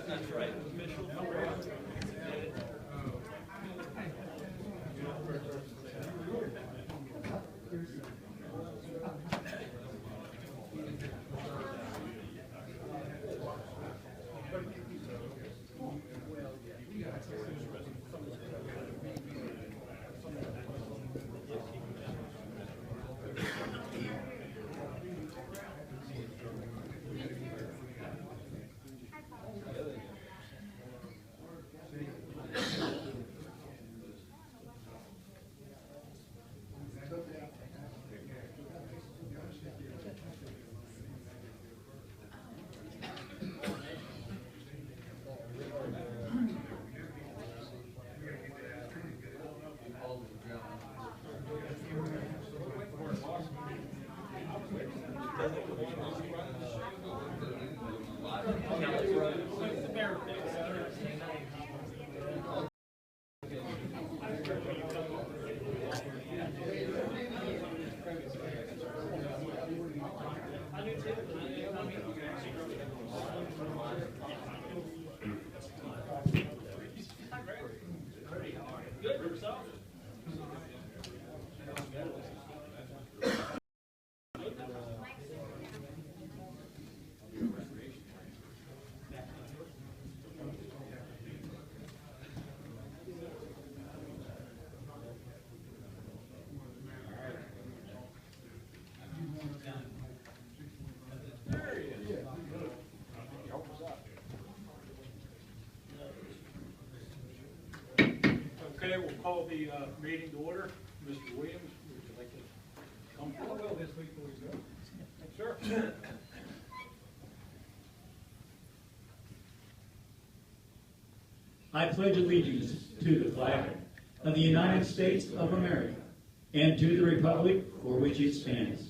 That's right. Okay, we'll call the meeting to order. Mr. Williams, would you like to come forward? I will this week before we go. Sure. I pledge allegiance to the flag of the United States of America and to the republic for which it stands,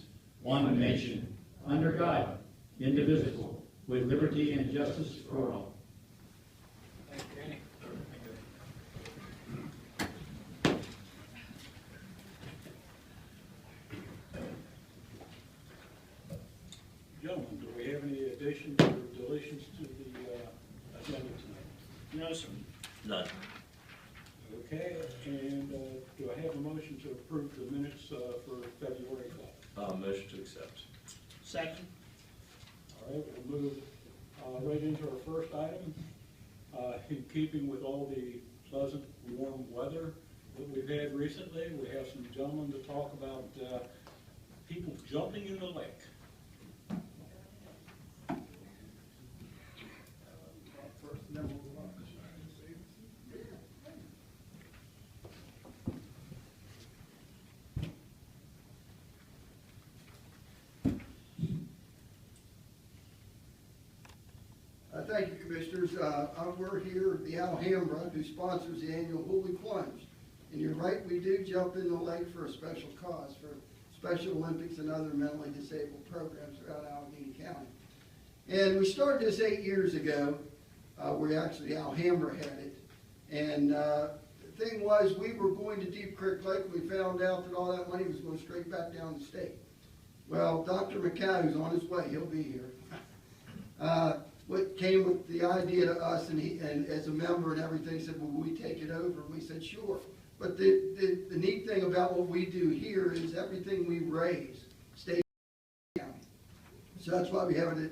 one nation, under God, indivisible, with liberty and justice for all. Gentlemen, do we have any additions or deletions to the agenda tonight? No, sir. None. Okay, and do I have a motion to approve the minutes for February 12th? Motion to accept. Second. All right, we'll move right into our first item. In keeping with all the pleasant, warm weather that we've had recently, we have some gentlemen to talk about people jumping in the lake. Thank you, Commissioners. We're here at the Alhambra, who sponsors the annual Holy Plunge. And you're right, we do jump in the lake for a special cause, for Special Olympics and other mentally disabled programs throughout Allegheny County. And we started this 8 years ago. We actually, Alhambra had it. And the thing was, we were going to Deep Creek Lake, and we found out that all that money was going straight back down the state. Well, Dr. McCow, who's on his way, he'll be here. What came with the idea to us, and as a member and everything, said, well, we take it over? And we said, sure. But the neat thing about what we do here is everything we raise stays in the county. So that's why we have it at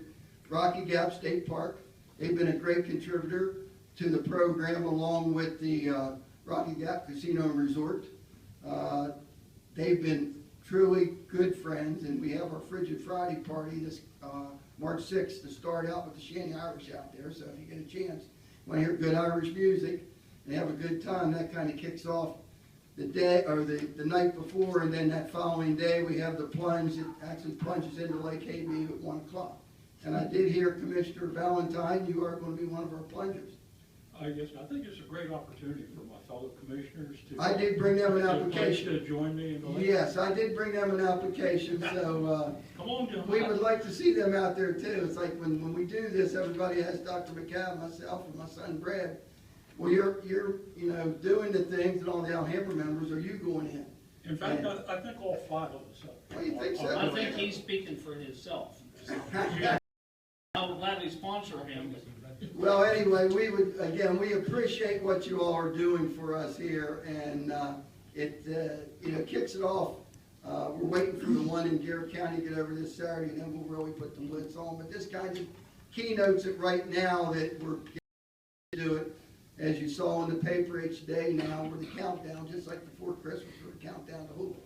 Rocky Gap State Park. They've been a great contributor to the program, along with the Rocky Gap Casino and Resort. They've been truly good friends, and we have our Frigid Friday party this March 6th to start out with the Shanty Irish out there. So if you get a chance, want to hear good Irish music and have a good time, that kind of kicks off the day or the night before, and then that following day we have the plunge. It actually plunges into Lake Hayview at 1 o'clock. And I did hear, Commissioner Valentine, you are going to be one of our plungers. I think it's a great opportunity for my fellow commissioners to. I did bring them an to- application. To join me in the. Yes, I did bring them an application, so, Come on, John. we would like to see them out there too. It's like when we do this, everybody has Dr. McCall, myself, and my son Brad. Well, you're, you know, doing the things that all the Alhambra members, are you going in? In fact, I think all 5 of us. Oh, you think so? I think he's speaking for himself. I would gladly sponsor him, but Well, anyway, we appreciate what you all are doing for us here, and, it, you know, kicks it off. We're waiting for the one in Garrett County to get over this Saturday, and then we'll really put the blitz on, but this kind of keynotes it right now that we're getting to do it. As you saw in the paper each day now, we're the countdown, just like before Christmas, we're the countdown to Hulu.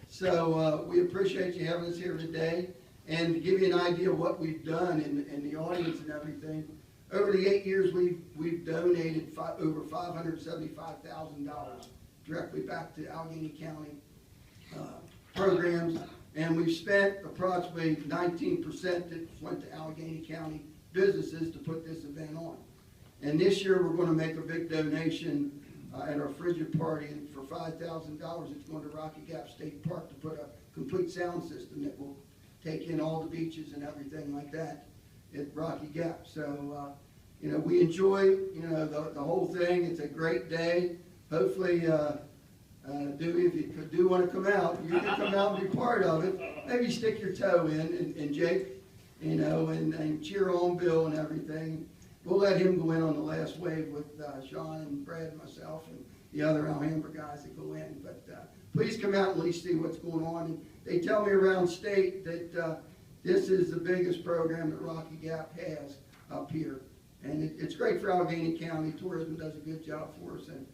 So, we appreciate you having us here today, and to give you an idea of what we've done in the audience and everything. Over the 8 years, we've donated over $575,000 directly back to Allegany County programs, and we've spent approximately 19% that went to Allegany County businesses to put this event on. And this year, we're going to make a big donation at our frigid party for $5,000. It's going to Rocky Gap State Park to put a complete sound system that will take in all the beaches and everything like that at Rocky Gap. So, you know, we enjoy, you know, the whole thing. It's a great day. Hopefully, if you do want to come out, you can come out and be part of it. Maybe stick your toe in, and Jake, you know, and cheer on Bill and everything. We'll let him go in on the last wave with Sean and Brad and myself and the other Alhambra guys that go in. But please come out and at least see what's going on. And they tell me around state that this is the biggest program that Rocky Gap has up here. And it's great for Allegany County. Tourism does a good job for us. And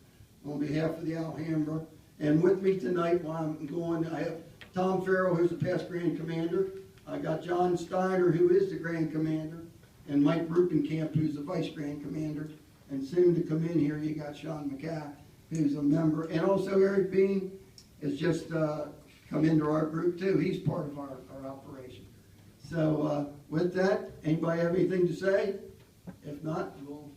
on behalf of the Alhambra, and with me tonight while I'm going, I have Tom Farrell, who's the past Grand Commander. I got John Steiner, who is the Grand Commander, and Mike Rupenkamp, who's the Vice Grand Commander. And soon to come in here, you got Sean McCall, who's a member. And also Eric Bean has just come into our group too. He's part of our operation. So with that, anybody have anything to say? If not, we'll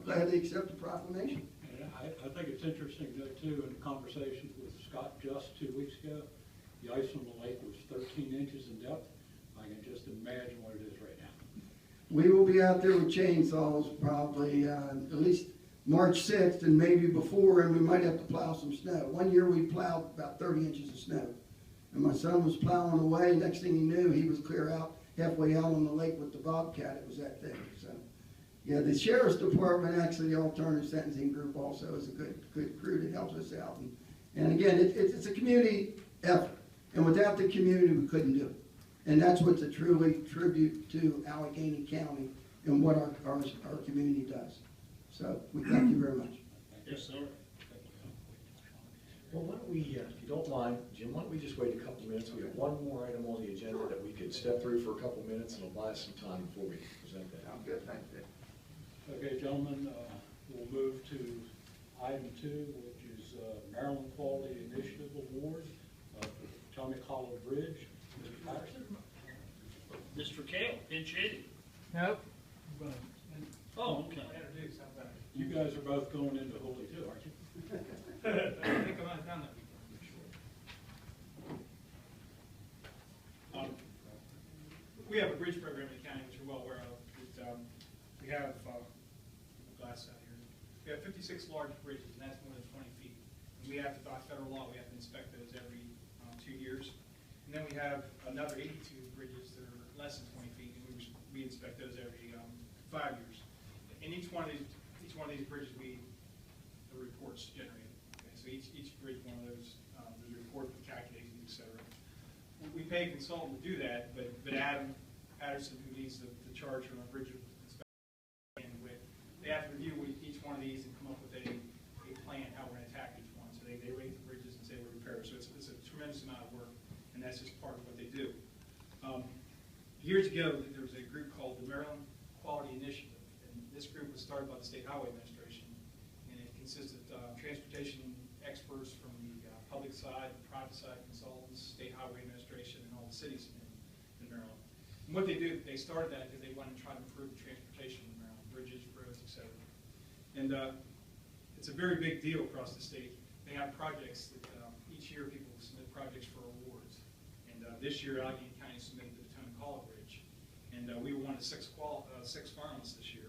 gladly accept the proclamation. Yeah, I think it's interesting though too, in conversations with Scott just 2 weeks ago, the ice on the lake was 13 inches in depth. I can just imagine what it is right now. We will be out there with chainsaws probably at least March 6th and maybe before, and we might have to plow some snow. One year we plowed about 30 inches of snow. And my son was plowing away. Next thing he knew, he was clear out, halfway out on the lake with the bobcat. It was that thing. So, yeah, the Sheriff's Department, actually the Alternative Sentencing Group also is a good crew that helps us out. And again, it's a community effort. And without the community, we couldn't do it. And that's what's a truly tribute to Allegany County and what our community does. So we thank you very much. yes, sir. Well, why don't we, if you don't mind, Jim, why don't we just wait a couple minutes? We have one more item on the agenda that we could step through for a couple minutes, and it'll buy us some time before we present that. Sounds good, thank you. Okay, gentlemen, we'll move to item 2, which is Maryland Quality Initiative Award for Tommy Hollow Bridge. Mr. Patterson? Mr. Kale, pinch hitting. Nope. Oh, okay. You guys are both going into Holy too, aren't you? I think I might have done that before. We have a bridge program in the county, which you're well aware of. We have, glass out here. We have 56 large bridges, and that's more than 20 feet. And we have to, by federal law, we have to inspect those every 2 years. And then we have another 82 bridges that are less than 20 feet, and we inspect those every 5 years. In each one of these bridges, the reports generated. Okay, so each bridge, one of those, there's a report with calculations, et cetera. We pay a consultant to do that, but Adam Patterson, who leads the charge from our bridge inspection, they have to review each one of these and come up with a plan how we're going to attack each one. So they rate the bridges and say we're repaired. So it's a tremendous amount of work, and that's just part of what they do. Years ago, there was a group called the Maryland Quality Initiative, and this group was started by the State Highway Administration, and it consisted of transportation experts from the public side, the private side consultants, State Highway Administration, and all the cities in Maryland. And what they do, they started that because they wanted to try to improve the transportation in Maryland, bridges, roads, et cetera. And it's a very big deal across the state. They have projects that each year people submit projects for awards. And this year, Allegheny County submitted the Potomac Bridge. And we were one of six finalists this year.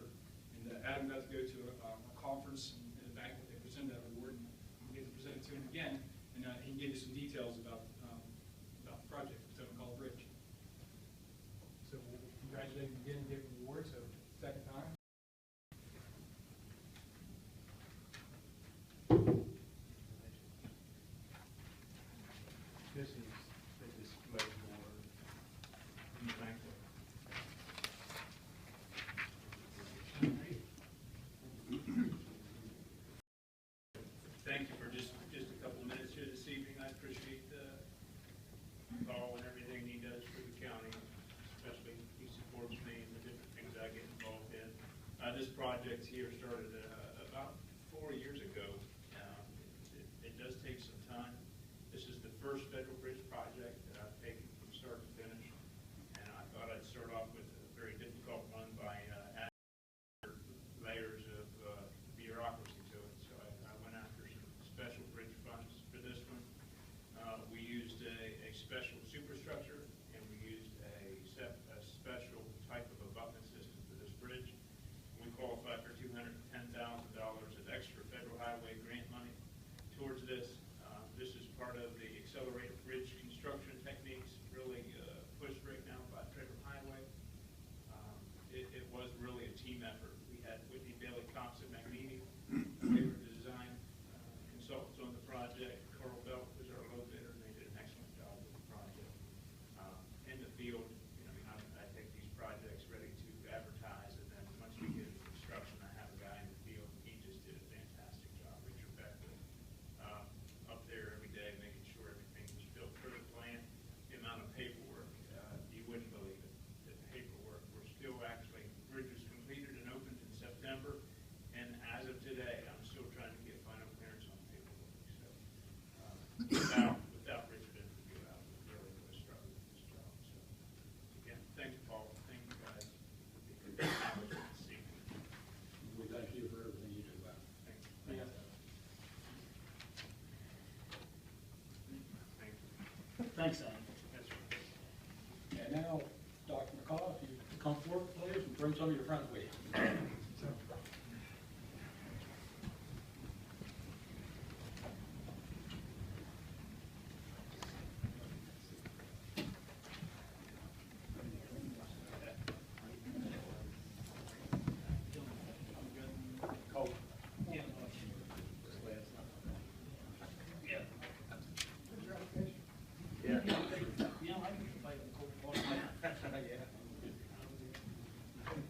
And Adam got to go to a conference in the back where they presented that award, and we get to present it to him again. And he gave you some details about the project, Potomac Bridge. So we'll congratulate him again, give him the award, so second time. This is much more thankful. Thank you for just a couple of minutes here this evening. I appreciate Paul and everything he does for the county, especially he supports me and the different things I get involved in. This project here started about 4 years ago. It does take some time. This is the first federal bridge project that I've taken from start to finish, and I thought I'd start off with a very difficult one by adding layers of bureaucracy to it. So I went after some special bridge funds for this one. We used a special superstructure, and we used a special type of abutment system for this bridge. We qualified for $210,000 of extra federal highway grant money towards this. This is part of the accelerated bridge construction techniques, really pushed right now by Federal Highway. It was really a team effort. We had Whitney Bailey Cox and Allegany. They were the design consultants on the project. Carl Belt was our low bidder, and they did an excellent job with the project. In the field, I take these projects ready to advertise, and then once we get into construction, I have a guy in the field. He just did a fantastic job, Richard Becker. Up there every day, making sure everything was built per the plan. The amount of paperwork, you wouldn't believe it. The paperwork, we're still actually, the bridge was completed and opened in September, and as of today, I'm still trying to get final clearance on paperwork. So without Richard and you out, we really would have struggled with this job. So again, thank you, Paul. Thank you guys for the acknowledgement this evening. We thank you for everything you do, Bob. Thank you. Thank you. Thanks, Adam. That's right. And now, Dr. McCall, if you come forward, please, and bring some of your friends with you. Cole. Yeah. Yeah. I can fight the cold water.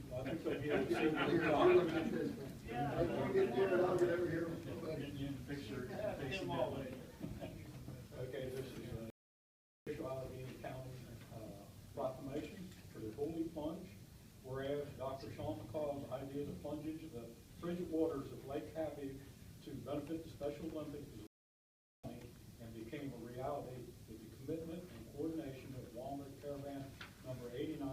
Well, I think they'll be able to see Here, your here, talk. look at this. I'll get here, I'll get over here. Get you in the picture. Get them all in. Okay, this is official Allegheny County proclamation for the Holy Plunge. Whereas Dr. Sean McCall's idea to plunge into the frigid waters of Lake Happy to benefit the Special Olympics and became a reality with the commitment and coordination of Walnut Caravan number 89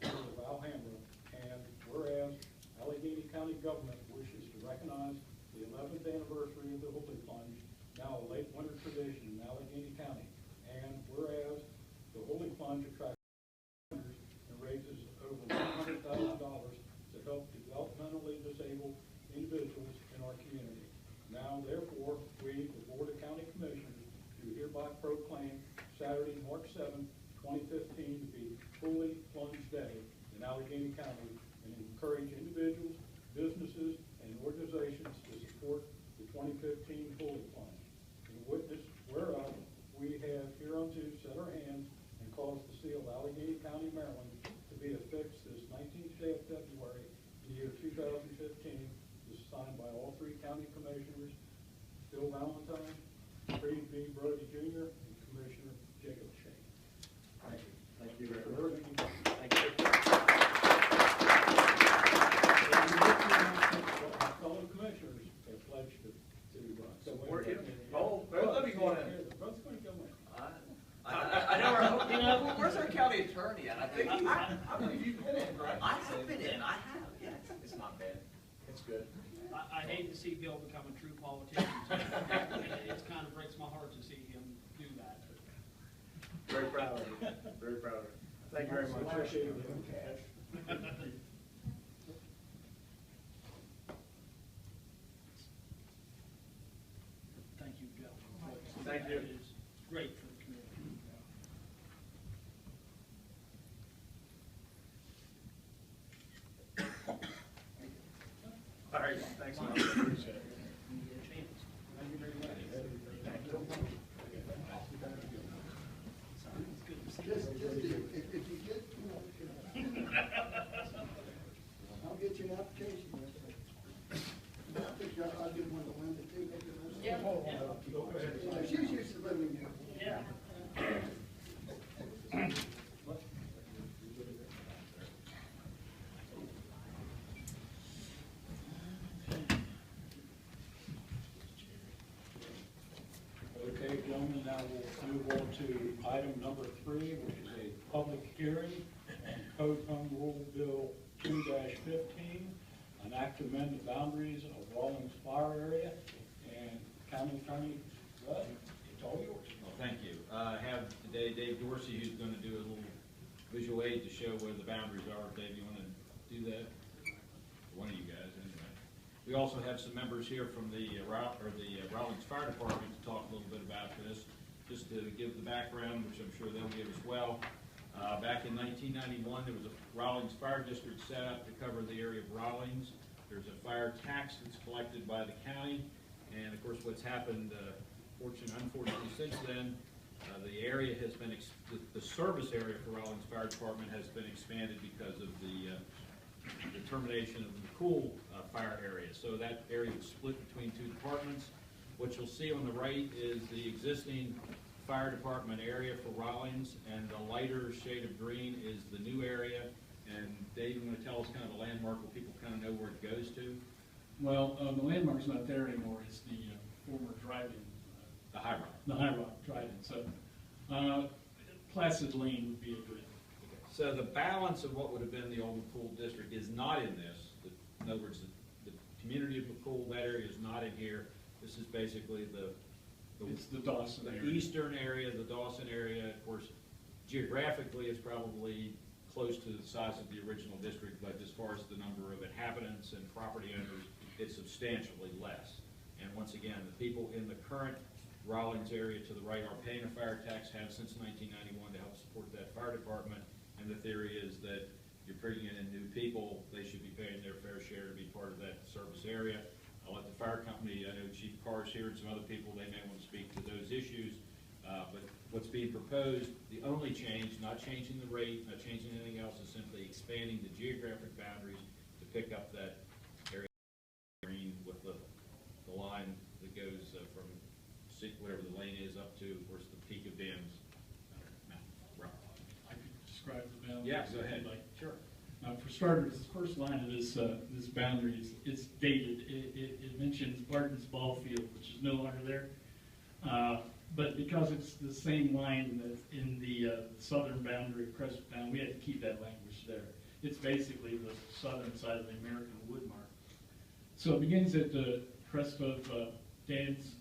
of Alhambra. And whereas Allegheny County government wishes to recognize the 11th anniversary of the Holy Plunge, now a late winter tradition in Allegheny County. And whereas the Holy Plunge attracts and raises over $100,000 to help developmentally disabled individuals in our community. Now, therefore, we, the Board of County Commissioners, do hereby proclaim Saturday, March 7, 2015 to be Holy Plunge Day in Allegheny County and encourage individuals, businesses, and organizations to support the 2015 Holy Plunge. In witness whereof, we have hereunto set our hands and caused the seal of Allegheny County, Maryland, to be affixed this 19th day of February, the year 2015. This is signed by all three county commissioners, Bill Valentine, Freed B. Brody Jr., and Commissioner Jacob Shane. Thank you. Thank you very For much. everything. Thank you. My fellow commissioners have pledged to Support you. Oh, both of you going in. They're both going to go in. I never, where's our county attorney at? I think I believe you've been in, right? I have been in, I have, yes. It's not bad. It's good. I hate Thank you very much. Appreciate it. Thank you, Joe. Thank you. That is great for the community. All right, thanks a lot. Appreciate it. Just, if you get, I'll get you an application. I think I'll get one to Linda too. Yeah. She's used to living here. Yeah. Okay, gentlemen, now we'll move on to item number 3, which is a public hearing on Code Home Rule Bill 2-15, an act to amend the boundaries of Rawlings Fire Area. And County Attorney Rudd, it's all yours. Well, thank you. I have today Dave Dorsey, who's going to do a little visual aid to show where the boundaries are. Dave, you want to do that? One of you guys, anyway. We also have some members here from the Rawlings Fire Department to talk a little bit about this, just to give the background, which I'm sure they'll give as well. Back in 1991, there was a Rawlings Fire District set up to cover the area of Rawlings. There's a fire tax that's collected by the county, and of course what's happened, unfortunately since then, the area has been, the service area for Rawlings Fire Department has been expanded because of the termination of the McCool fire area. So that area was split between 2 departments. What you'll see on the right is the existing fire department area for Rawlings, and the lighter shade of green is the new area. And Dave, you want to tell us kind of a landmark where people kind of know where it goes to? Well, the landmark's not there anymore. It's the former drive-in. The High Rock. The High Rock drive-in. So Placid Lane would be a good. So the balance of what would have been the old McCool district is not in this. In other words, the community of McCool, that area is not in here. This is basically It's the Dawson the area. eastern area, the Dawson area. Of course, geographically, it's probably close to the size of the original district, but as far as the number of inhabitants and property owners, it's substantially less. And once again, the people in the current Rawlings area to the right are paying a fire tax, have since 1991 to help support that fire department. And the theory is that you're bringing in new people, they should be paying their fair share to be part of that service area. I'll let the fire company, I know Chief Carr's here and some other people, they may want to speak to those issues. But what's being proposed, the only change, not changing the rate, not changing anything else, is simply expanding the geographic boundaries to pick up that area green with the line that goes from whatever the lane is up to, of course, the peak of Dan's mountain. I could describe the boundary. Yeah, go ahead. Sure. For starters, the first line of this this boundary is dated. It mentions Barton's Ball Field, which is no longer there. But because it's the same line that's in the southern boundary of Crescent Town, we had to keep that language there. It's basically the southern side of the American Woodmark. So it begins at the crest of Dan's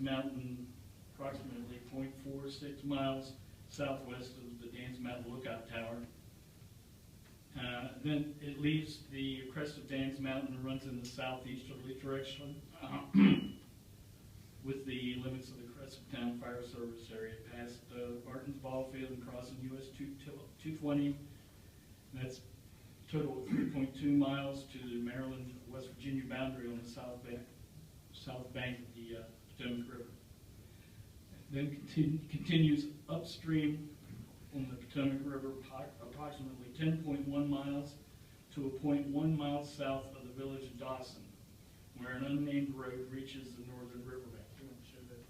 Mountain, approximately 0.46 miles southwest of the Dan's Mountain Lookout Tower. Then it leaves the crest of Dan's Mountain and runs in the southeasterly direction with the limits of the Crescent Town Fire Service area past Barton's Ball Field and crossing US 220. That's a total of 3.2 miles to the Maryland-West Virginia boundary on the south bank of the Potomac River. Then continues upstream on the Potomac River approximately 10.1 miles to a 0.1 miles south of the village of Dawson, where an unnamed road reaches the northern riverbank. You want to show that?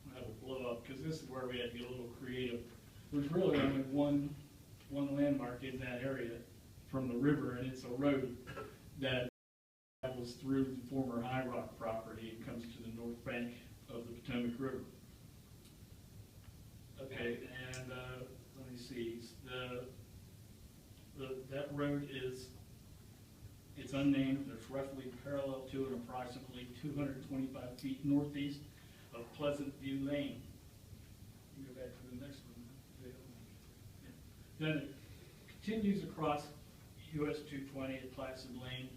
I'll have a blow up, because this is where we had to get a little creative. There's really only one landmark in that area from the river, and it's a road that travels through the former High Rock property and comes to the north bank of the Potomac River. Okay, and let me see. That road it's unnamed. It's roughly parallel to and approximately 225 feet northeast of Pleasant View Lane. You can go back to the next one. Then it continues across US 220 at Placid Lane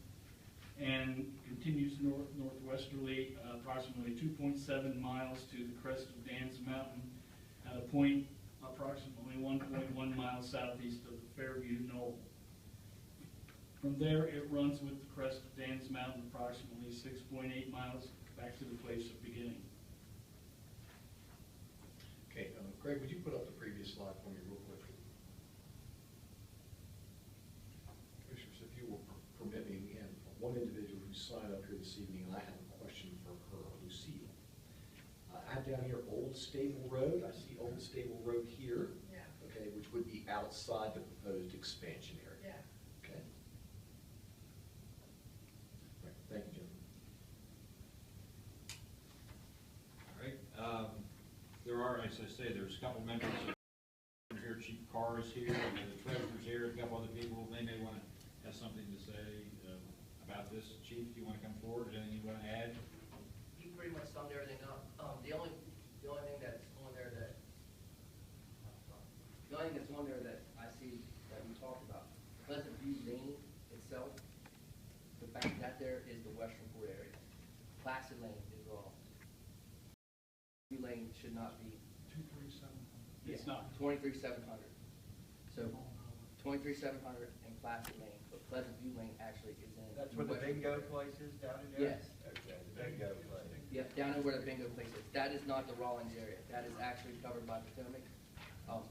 and continues northwesterly approximately 2.7 miles to the crest of Dan's Mountain at a point approximately 1.1 miles southeast of the Fairview Knoll. From there, it runs with the crest of Dan's Mountain approximately 6.8 miles back to the place of beginning. Okay, Greg, would you put up the previous slide for me real quick? Commissioners, if you will permit me, we have one individual who signed up here this evening, and I have a question for her, Lucille. I have down here Old Stable Road. I see Old Stable Road here. Yeah. Okay, which would be outside the proposed expansion area. Yeah. Okay. Right, thank you, Jim. All right, there are, as I say, there's a couple members here, Chief Carr is here, and the treasurer's here, a couple other people, they may want to have something to say about this. Chief, do you want to come forward, is there anything you want to add? You pretty much summed everything up. The only thing that's on there that, I see that we talked about, Pleasant View Lane itself, the bank, that there is the western port area. Placid Lane is wrong. View Lane should not be. 237. It's not. 23,700. So 23,700 and Placid Lane, but Pleasant View Lane actually is in. That's where the western- bingo place is down in there? Yes. Okay, the bingo place. Yeah, down there where the bingo place is. That is not the Rawlings area. That is actually covered by Potomac.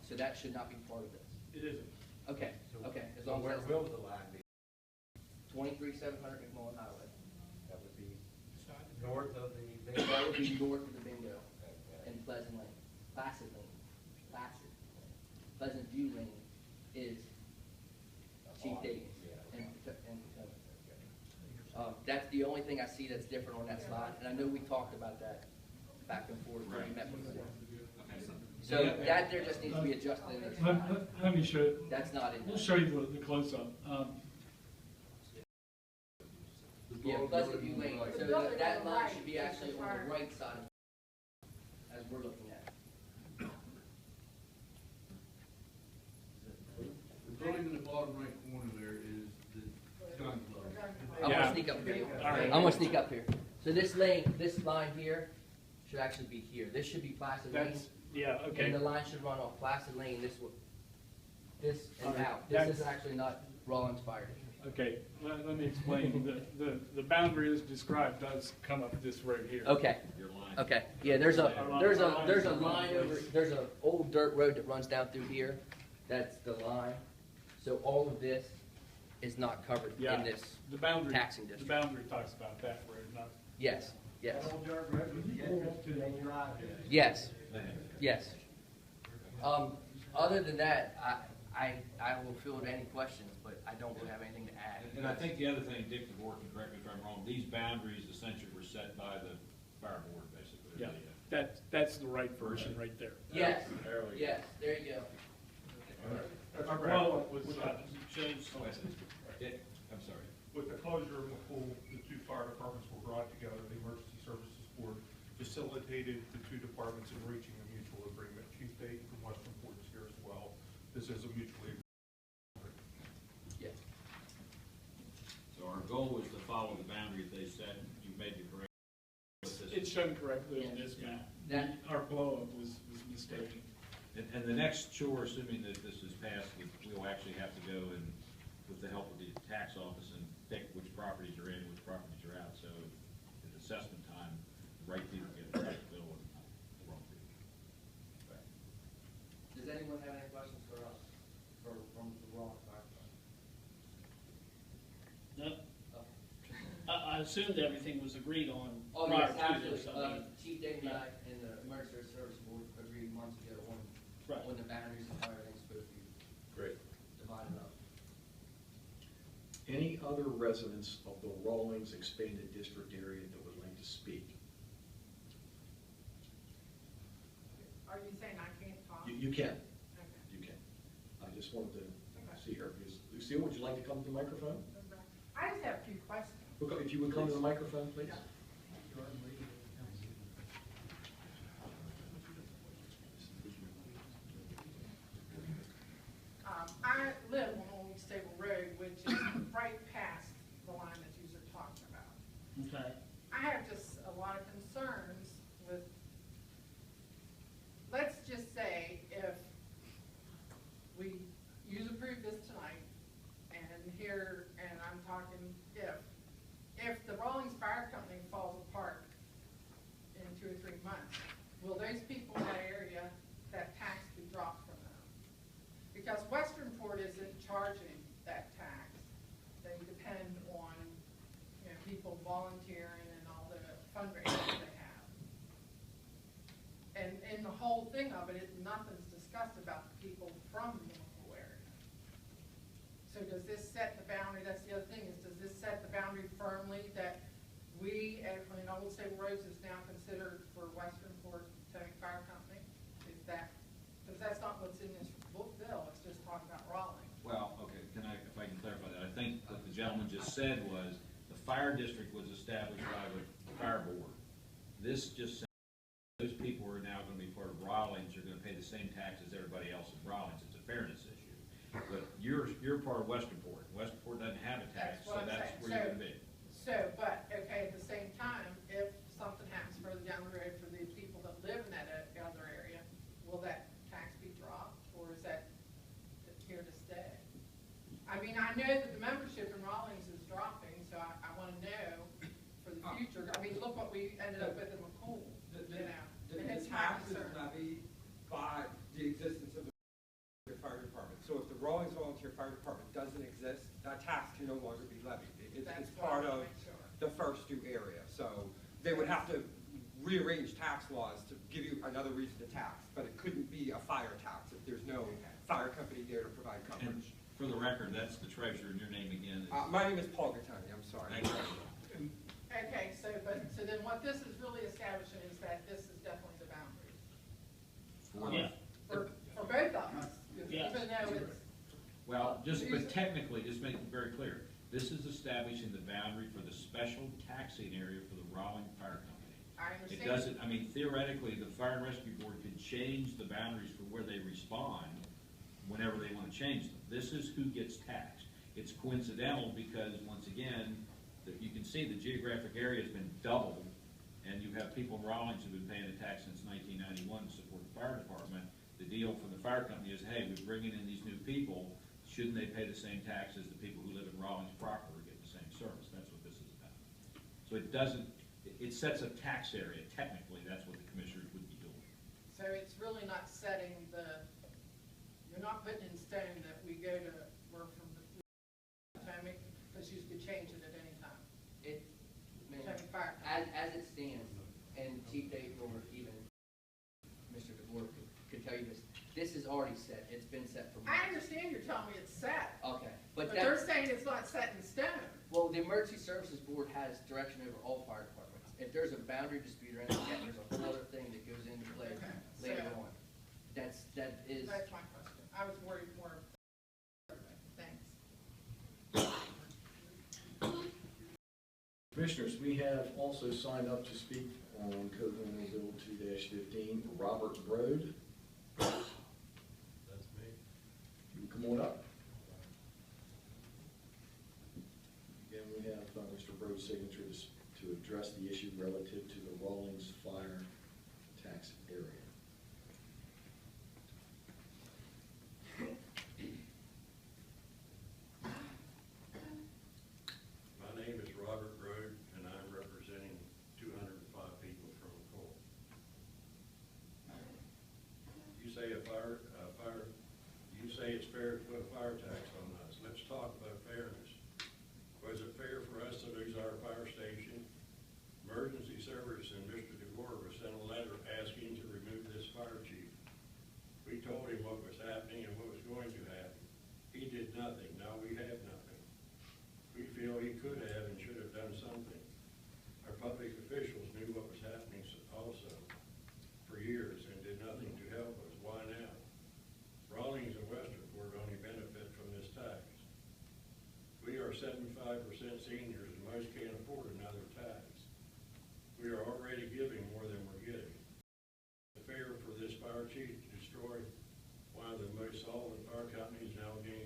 So that should not be part of this. It isn't. Okay, okay. As So long where as will the line be? 23,700 McMullen Highway. That would be north of the bingo? That would be north of the bingo Okay. and Pleasant Lane. Placid Lane. Pleasant View Lane is Chief Davis and Potomac. That's the only thing I see that's different on that slide, and I know we talked about that back and forth when we met before. So that there just needs to be adjusted in this. Let me show you. That's not in We'll there. show you the close-up. Yeah, Pleasant View Lane, so that line should be actually on the right side of, as we're looking at. The building in the bottom right corner there is the gun club. I'm Yeah. gonna sneak up here. All right. I'm gonna sneak up here. So this line here should actually be here. This should be Placid Lane. That's, yeah, And okay. the line should run off Placid Lane this and All right. out. This is That's- actually not Rollins Fire District. Okay, let me explain. The boundary as described does come up this road here. Okay, Your line. okay. Yeah, there's a line over, there's an old dirt road that runs down through here. That's the line. So all of this is not covered Yeah, in this the boundary, taxing the district. boundary talks about that road, not, Yes, yes, That old dirt road with the entrance to the drive. yes, yes. Other than that, I will field any questions, but I don't really have anything to add. And I think the other thing, Dick DeVore can correct me if I'm wrong, these boundaries essentially were set by the fire board, basically. yeah, that's the right version right there. Yes, There we go. yes, there you go. Our blow was, Shows, Dick, I'm sorry. With the closure of the pool, the two fire departments were brought together. The Emergency Services Board facilitated the two departments in reaching a mutual agreement. Chief Dayton from Western Port is here as well. This is a mutually Yeah. So our goal was to follow the boundary that they set, you made the correct. it's shown correctly on this map. That- Our blow up was mistaken. And the next chore, assuming that this is passed, we'll actually have to go and, with the help of the tax office, and pick which properties are in, which properties are out, so at assessment time, the right people get the right bill and not the wrong people. Does anyone have any questions for us, from the Rollins Fire Department? no, I assumed everything was agreed on Oh, prior yes, to this. absolutely. I mean, Chief Dayton and I and the Emergency Service Board agreed months ago Right. when the boundaries and how everything's supposed to be Great. divided up. Any other residents of the Rawlings expanded district area that would like to speak? Are you saying I can't talk? You can, Okay. you can. I just wanted to see her. Lucille, would you like to come to the microphone? I just have a few questions. If you would come to the microphone, please. I live on Old Stable Road, which is right past the line that you are talking about. Okay. I have just a lot of concerns with, let's just say if we approve this tonight, and I'm talking if the Rawlings Fire Company falls apart in 2 or 3 months, will those people in that area, that tax be dropped from them? Because Westernport isn't charging that tax. They depend on, people volunteering and all the fundraisers they have. And in the whole thing of it, nothing's discussed about the people from the local area. So does this set the boundary? That's the other thing, is does this set the boundary firmly that we, in Old Stable Roads, is now considered for Westernport Potomac Fire Company? Is that, because that's not what's in this book bill, it's just talking about Rawlings. Well, okay, if I can clarify that, I think what the gentleman just said was, the fire district was established by the fire board. This just says those people who are now gonna be part of Rawlings are gonna pay the same tax as everybody else in Rawlings. It's a fairness issue. But you're part of Westernport. Westernport doesn't have a tax, so that's where you're gonna be. So, but, okay, at the same time, if something happens further down the road for the people that live in that other area, will that tax be dropped, or is that here to stay? I mean, I know that the membership in Rawlings is dropping, so I want to know for the future. I mean, look what we ended up with in McCool, The tax is levied by the existence of the fire department. So if the Rawlings Volunteer Fire Department doesn't exist, that tax can no longer be levied. It's part of the first two areas. So they would have to rearrange tax laws to give you another reason to tax, but it couldn't be a fire tax if there's no fire company there to provide And coverage. for the record, that's the treasurer, and your name again is? My name is Paul Gattoni, I'm sorry. Thank you. Okay, so then what this is really establishing is that this is definitely the boundaries. For For both of us, Yes. even though it's. Well, but technically, just make it very clear, this is establishing the boundary for the special taxing area for the Rawlings Fire Company. I understand. It doesn't, I mean, theoretically, the Fire and Rescue Board could change the boundaries for where they respond whenever they want to change them. This is who gets taxed. It's coincidental because, once again, you can see the geographic area has been doubled, and you have people in Rawlings who've been paying the tax since 1991 to support the fire department. The deal from the fire company is, hey, we're bringing in these new people, shouldn't they pay the same tax as the people who live in Rawlings proper or get the same service? That's what this is about. So it doesn't, it sets a tax area. Technically, that's what the commissioners would be doing. So it's really not setting you're not putting in stone that we go to work from the Potomac, because you could change it at any time. Potomac Fire Company. As it stands, and Chief Dave or even Mr. DeBoer could tell you this is already set. It's been set for months. I understand you're telling me it's set, Okay, but they're saying it's not set in stone. well, the Emergency Services Board has direction over all fire departments. If there's a boundary dispute or anything, there's a whole other thing that goes into play later on. That's That's my question. I was worried more. Thanks. Commissioners, we have also signed up to speak on Code Annual Bill 2-15, Robert Brode. That's me. You can come on up. Again, we have Mr. Brode's signature to address the issue relative to the Rawlings Fire tax area. My name is Robert Brode, and I'm representing 205 people from McCool. You say you say it's fair to put a fire tax on us. Let's talk about fairness. Was it fair for us to lose our fire station? Emergency Service and Mr. DeBoer was sent a letter asking to remove this fire chief. We told him what was happening and what was going to happen. He did nothing. Now we have nothing. We feel he could have and should have done something. Our public officials knew what was happening also for years and did nothing to help us. Why now? Rawlings and Westernport only benefit from this tax. We are 75% seniors and most can't afford another tax. We are already giving more than we're getting. It's fair for this fire chief to destroy one of the most solvent fire companies in Allegany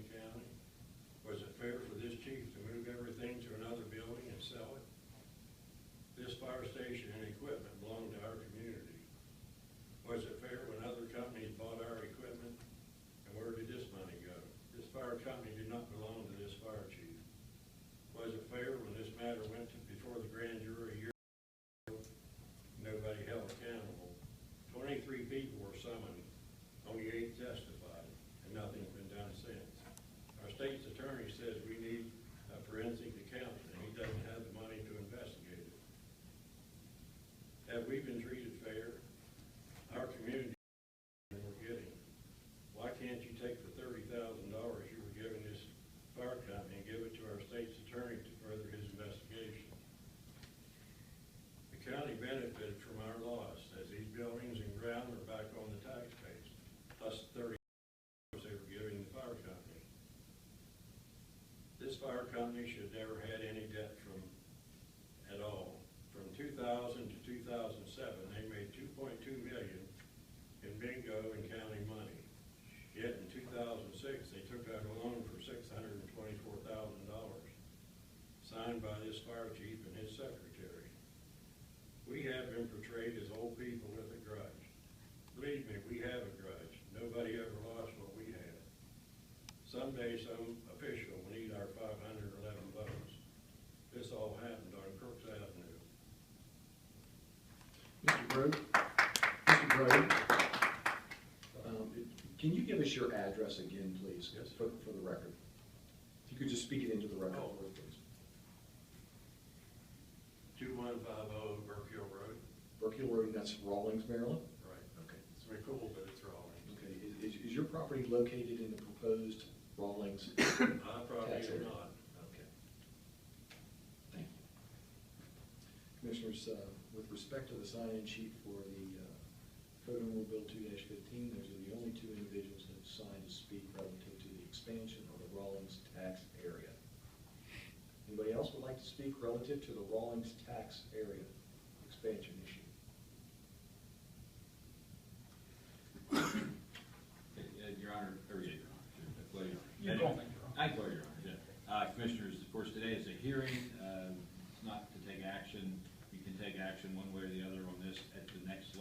signed by this fire chief and his secretary. We have been portrayed as old people with a grudge. Believe me, we have a grudge. Nobody ever lost what we had. Someday some official will need our 511 votes. This all happened on Crooks Avenue. Mr. Grove? Mr. Grove? Can you give us your address again, please? Yes. For the record. If you could just speak it into the record for us, please. 2150 Burkill Road. Burkill Road, and that's Rawlings, Maryland? Right. Okay. It's very cool, but it's Rawlings. Okay. Is your property located in the proposed Rawlings? I probably tax am area? not. Okay. Thank you. Commissioners, with respect to the sign-in sheet for the Code Home Rule Bill 2-15, those are the only two individuals that have signed to speak relative to the expansion of the Rawlings tax area. Anybody else would like to speak relative to the Rawlings tax area expansion issue? Your Honor, or yeah, Your Honor, sure, I call you. You call me, Your Honor. I call you, Your Honor, yeah. Commissioners, of course, today is a hearing. It's not to take action. You can take action one way or the other on this at the next,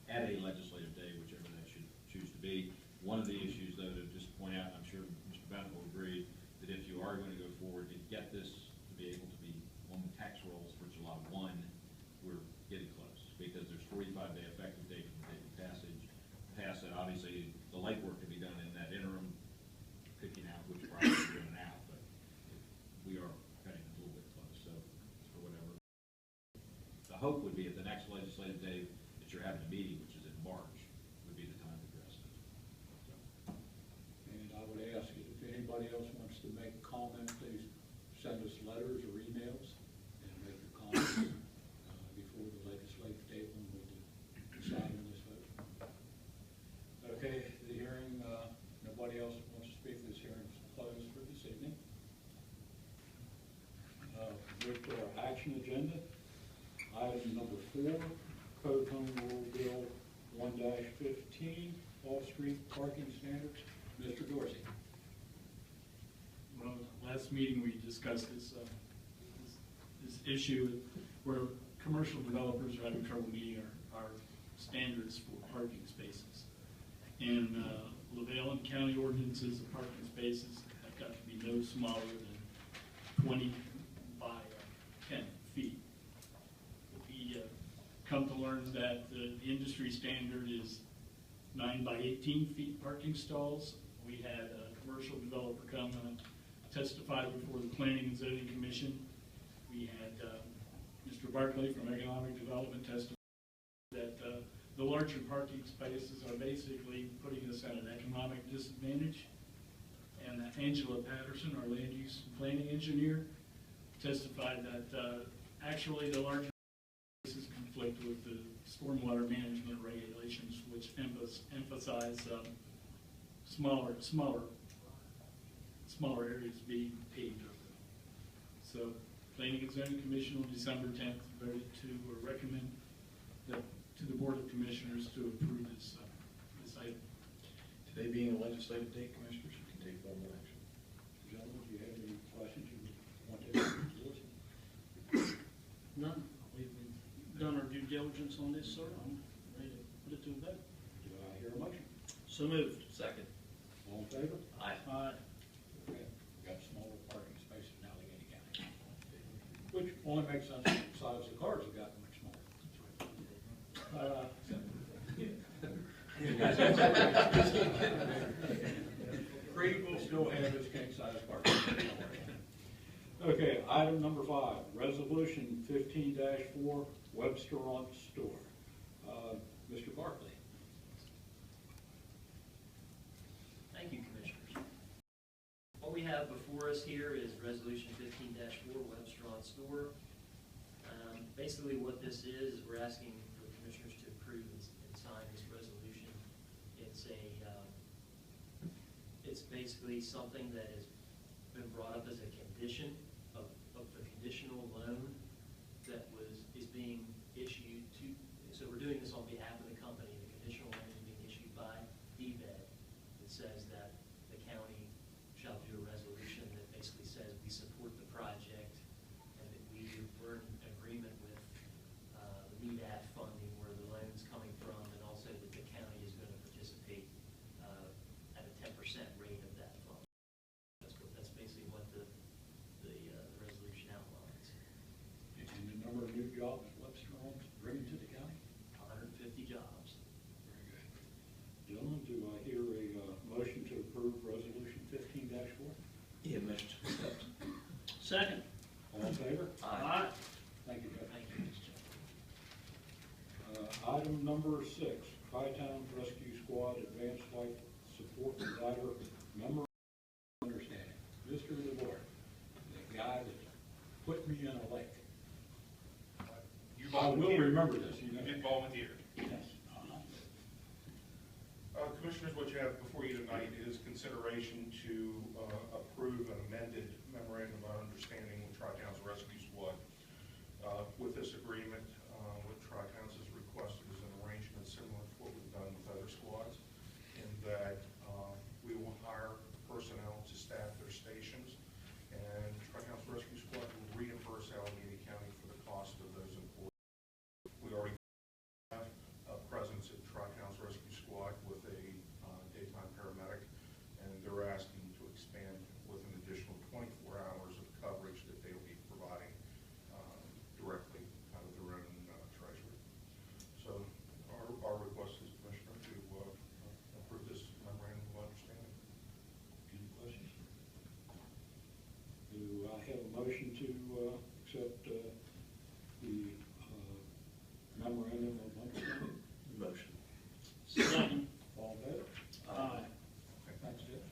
at a legislative day, whichever that should choose to be. One of the issues, though, to just point out, I'm sure Mr. Bennett will agree, that if you are going to go forward to get this to be able to be on the tax rolls for July 1, we're getting close, because there's 45-day effective date from the date of passage. Pass it, obviously, the legwork to be done in that interim, picking out which projects are going out, but we are cutting a little bit close, so for whatever. The hope would be at the next legislative day that you're having a meeting, which is in March, would be the time to address it. So. And I would ask you, if anybody else wants to make a comment, please send us letters or emails and make your comments before the legislative date when we'll decide on this vote. Okay, the hearing, nobody else wants to speak, this hearing is closed for this evening. Move to our action agenda. Item number 4, Code Home Rule Bill 1-15, off-street parking standards. Mr. Dorsey. Well, last meeting we discussed this issue where commercial developers are having trouble meeting our standards for parking spaces. And LaVale County ordinances of parking spaces have got to be no smaller than 20 by 10 feet. We come to learn that the industry standard is 9 by 18 feet parking stalls. We had a commercial developer come and testify before the Planning and Zoning Commission. We had Mr. Barkley from Economic Development testify that the larger parking spaces are basically putting us at an economic disadvantage. And Angela Patterson, our land use and planning engineer, testified that actually the larger spaces conflict with the stormwater management regulations, which emphasize smaller areas being paved over. So, Planning and Zoning Commission on December 10th voted to recommend that to the Board of Commissioners to approve this item. Today being a legislative date, Commissioners, you can take formal action. Gentlemen, do you have any questions you want to ask? None. We've done our due diligence on this, sir. I'm ready to put it to a vote. Do I hear a motion? So moved. Second. All in favor? Aye. Okay, we got smaller parking spaces in Allegany County. Which only makes sense besides the cars have gotten much smaller. Creed will still have his king-size parking. Okay, item number 5, resolution 15-4, Webster-on Store. Mr. Barkley. Thank you, Commissioners. What we have before us here is Resolution 15-4, Webster-on Store. Basically what this is we're asking for the Commissioners to approve and sign this resolution. It's basically something that has been brought up as a condition of the conditional loan that is being issued to, so we're doing this on behalf of the company. The conditional loan is being issued by DBED. It says that the county shall do a resolution that basically says we support the project and Second. All in favor? Aye. Thank you, Jeff. Thank you, Mr. Chairman. Item number 6, Tri-Town Rescue Squad Advanced Life Support Provider Memorandum of Understanding. Mr. DeBoer, the guy that put me in a lake. You I will volunteered. remember this, you know. You did volunteer. Yes. Commissioners, what you have before you tonight is consideration to approve an amended memorandum of understanding with Tri-Town's Rescue Squad. With this agreement, what Tri-Town's has requested is an arrangement similar to what we've done with other squads, in that we will hire personnel to staff their stations, and Tri-Town's Rescue Squad will reimburse Allegany County for the cost of those employees. We already have a presence at Tri-Town's Rescue Squad with a daytime paramedic, and they're asking to expand with an additional 24 hours of coverage that they'll be providing directly out of their own treasury. So our request is, Commissioner, to approve this memorandum of understanding. Any questions? Do I have a motion to accept the memorandum of understanding? Motion. Second. All in favor? Aye. Thanks, Jeff.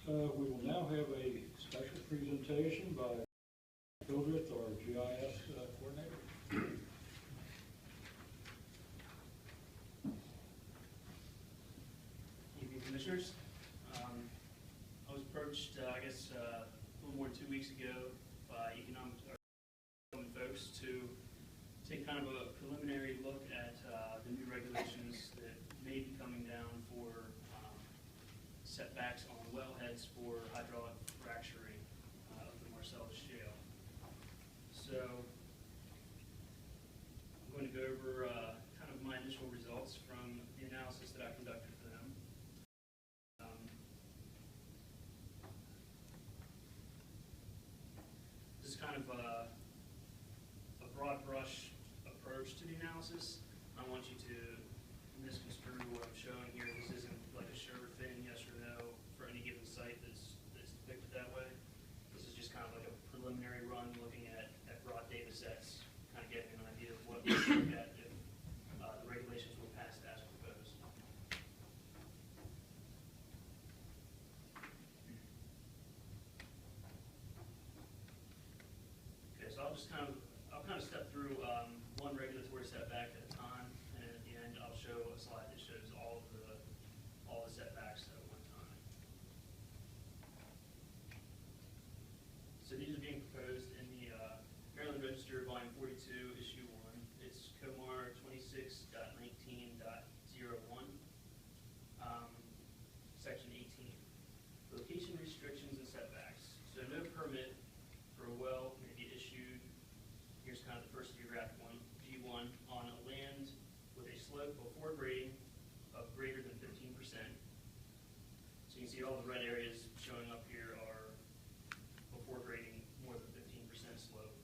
We will now have a special presentation by Hildreth, our GIS coordinator. Evening, Commissioners. I was approached, I guess, a little more than 2 weeks ago by economic folks to take kind of a preliminary look at the new regulations that may be coming down for setbacks on wellheads for hydraulic fracturing of the Marcellus Shale. So I'm going to go over kind of my initial results from the analysis that I conducted for them. This is kind of a broad brush approach to the analysis. I want you to misconstrue what I'm showing here. This isn't like a sure thing, yes or no, for any given site that's depicted that way. This is just kind of like a preliminary run looking at broad data sets, kind of getting an idea of what we look at if the regulations were passed as proposed. Okay, so I'll kind of step through one regulatory setback at a time, and at the end I'll show a slide that shows all the setbacks at one time. So these are being proposed in the Maryland Register, Volume 42, Issue 1. It's COMAR 26.19.01, Section 18. Location restrictions and setbacks. So no permit for a well may be issued. Here's kind of the first geographic one, G1, on a land with a slope before grading of greater than 15%. So you can see all the red areas showing up here are before grading more than 15% slope.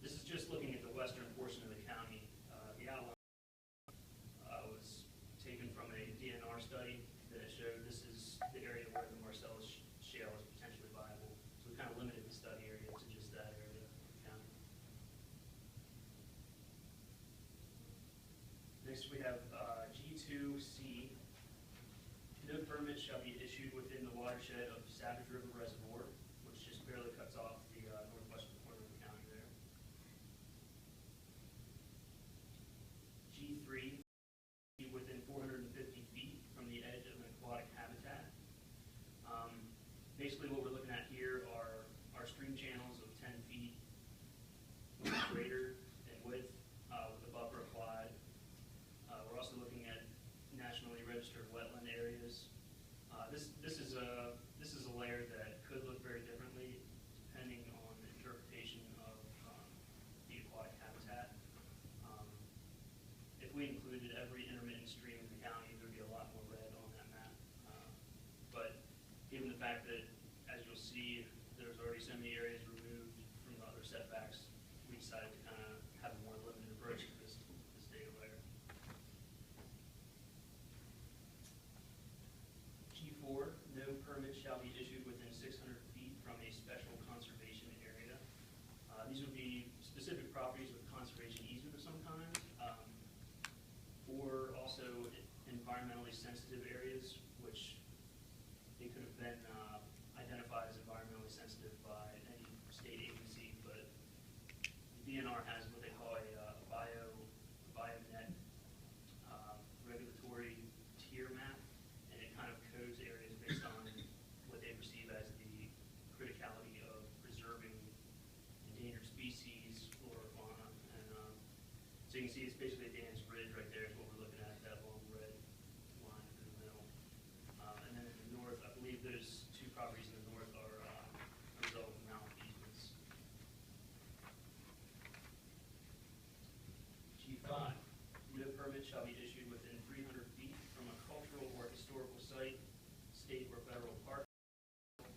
This is just looking at the western portion of the county. The outline was taken from a DNR study that showed this is the area where the Marcellus Shale is potentially viable. So we kind of limited the study area to just that area of the county. Next we have G2C. No permit shall be issued within the watershed of Savage River Reservoir, which just barely cuts off the northwestern corner of the county there. G3, within 450 feet from the edge of an aquatic habitat. Basically what we're looking at here are stream channels of 10 feet greater in width with a buffer applied. We're also looking at nationally registered wetland areas. This is a layer that could environmentally sensitive areas, which they could have been identified as environmentally sensitive by any state agency, but the DNR has what they call a bionet regulatory tier map, and it kind of codes areas based on what they perceive as the criticality of preserving endangered species, flora, fauna, and so you can see it's basically a Dan's Bridge right there is what we're looking at, that long red line in the middle. And then in the north, I believe those two properties in the north are a result of mountain easements. G5, no permit shall be issued within 300 feet from a cultural or historical site, state or federal park,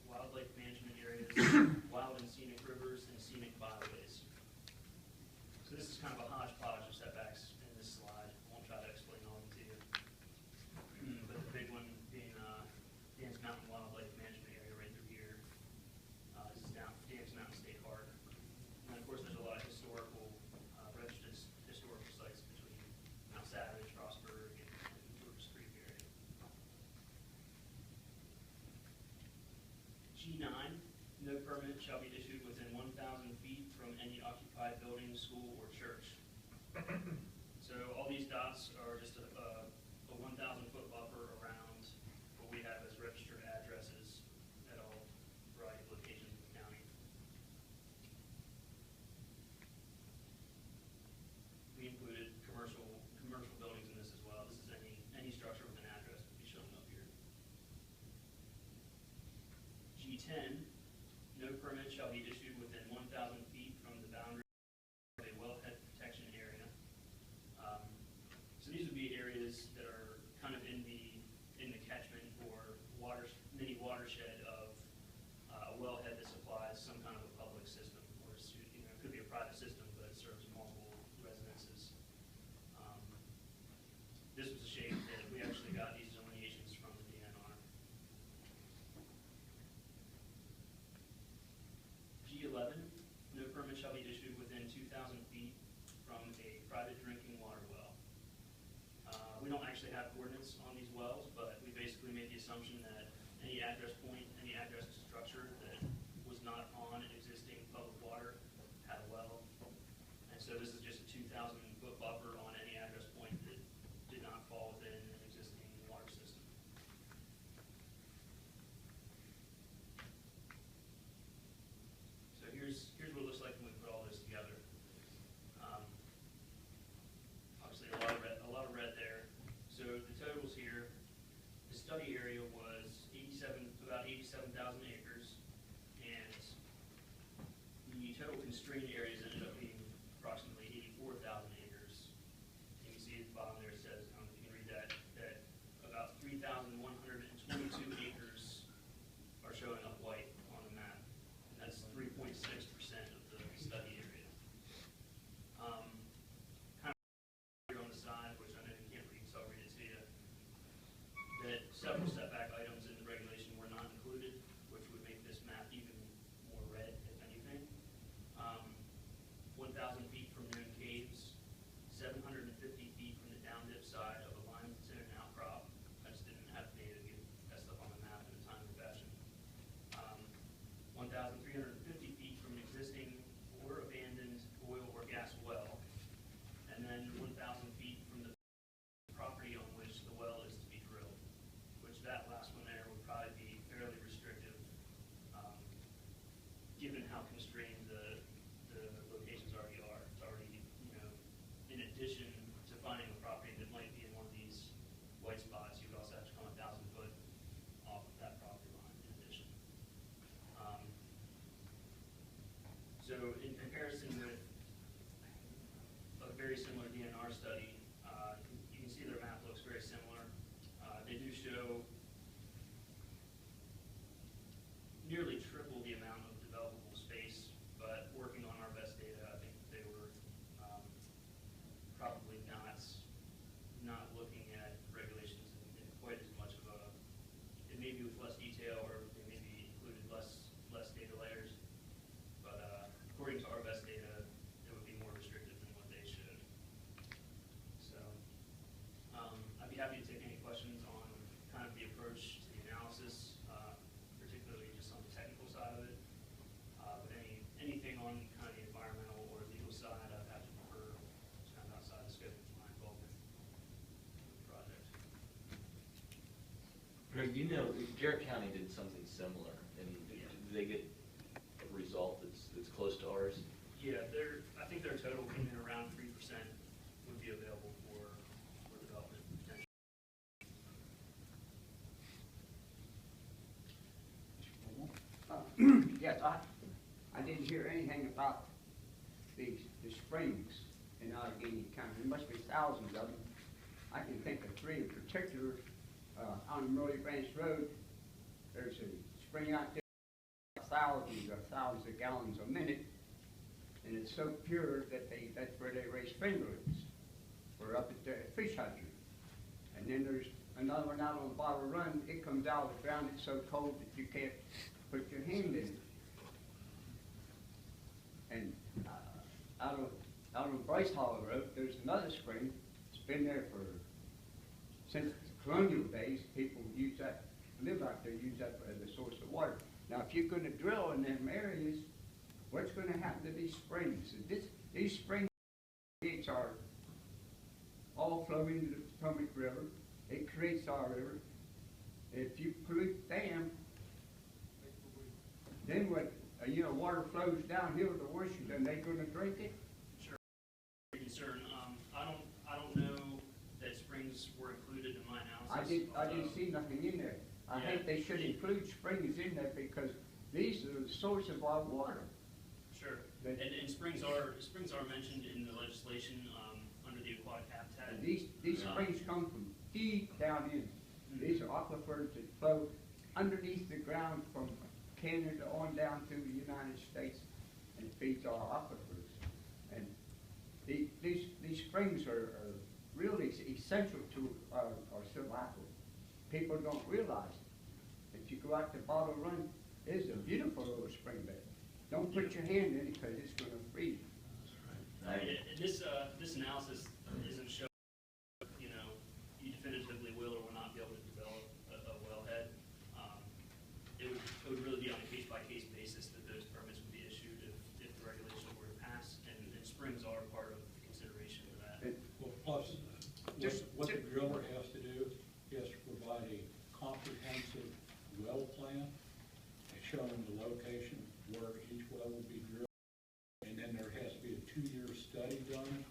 wildlife management areas, wild and scenic rivers, and scenic byways. So this is kind of a hodgepodge of setbacks in this slide. I won't try to explain all of them to you. But the big one being Dan's Mountain Wildlife Management Area right through here. This is Dan's Mountain State Park. And then of course there's a lot of historical, registered historical sites between Mount Savage, Frostburg, and Lucas Creek area. G9, no permit shall be issued within 1,000 feet from any occupied building, school, or church. So all these dots are just a 1,000 foot buffer around what we have as registered addresses at all variety of locations in the county. We included commercial buildings in this as well. This is any structure with an address would be shown up here. G10, no permit shall be issued within 1,000 feet from the boundary of a wellhead protection area. So these would be areas that are kind of in the catchment or mini watershed of a wellhead that supplies some kind of a public system, or it could be a private system, but it serves multiple residences. This was a shame that we actually got these delineations from the DNR. G11, no permit shall be issued within 2,000 feet from a private drinking water well. We don't actually have coordinates on these wells, but we basically made the assumption that any address point, any address structure that was not on an existing public water had a well. And so this is just a 2,000 foot buffer on any address point that did not fall within an existing water system. So here's what it looks like when we put all this together. Obviously a lot of red there. So the totals here, the study area was about 87,000 acres, and the total constrained areas ended up being approximately 84,000 acres. You can see at the bottom there it says, you can read that about 3,122 acres are showing up white on the map, and that's 3.6% of the study area. Kind of here on the side, which I know you can't read, so I'll read it to you, that several setback items in the regulation were not included, which would make this map even more red, if anything. 1,000 feet from known caves, 750 feet from the down dip side of a limestone outcrop. I just didn't have data to get that stuff on the map in a timely fashion. 1,350 feet from an existing or abandoned oil or gas well, and then 1,000 feet from the property on which the well is to be drilled, which that last one there would probably be fairly restrictive, given how constrained the locations already are. It's already, in addition to finding a property that might be in one of these white spots, you would also have to come 1,000 foot off of that property line in addition. So in comparison with a very similar DNR study, you can see their map looks very similar. They do show nearly triple the amount of developable space, but working on our best data, I think they were probably not looking at regulations in quite as much of a, it may be with less detail, or they maybe included less data layers, but according to our best data, it would be more restrictive than what they showed. Tarrant County did something similar, and did they get a result that's close to ours? Yeah, I think their total came in around 3% would be available for development potential. Yes, I didn't hear anything about the springs in Allegany County. There must be thousands of them. I can think of three in particular. On Murray Branch Road, there's a spring out there, thousands of gallons a minute, and it's so pure that that's where they raise fingerlings. We're up at the fish hatchery. And then there's another one out on Bottle Run. It comes out of the ground. It's so cold that you can't put your hand in it. And out on Bryce Hollow Road, there's another spring. It's been there since colonial days. People use that, live out there, use that as a source of water. Now, if you're going to drill in them areas, what's going to happen to these springs? These springs are all flow into the Potomac River. It creates our river. If you pollute the dam, then what? Water flows downhill to Washington. They going to drink it? Sure. Concern. I don't know that springs were included in my analysis. I didn't see nothing in there. I think they should include springs in there because these are the source of our water. Sure. And springs are mentioned in the legislation under the aquatic habitat. These springs come from deep down in. These are aquifers that flow underneath the ground from Canada on down through the United States and feeds our aquifers. And these springs are really essential to our survival. People don't realize it. If you go out to Bottle Run, it's a beautiful little spring bed. Don't put your hand in it because it's going to freeze. This analysis isn't showing, you definitively will or will not be able to develop a wellhead. It would really be on a case-by-case basis that those permits would be issued if the regulation were to pass, and springs are part of the consideration for that. Well, plus, what the driller has to do is to provide a comprehensive well plan showing the location where each well will be drilled. And then there has to be a 2-year study done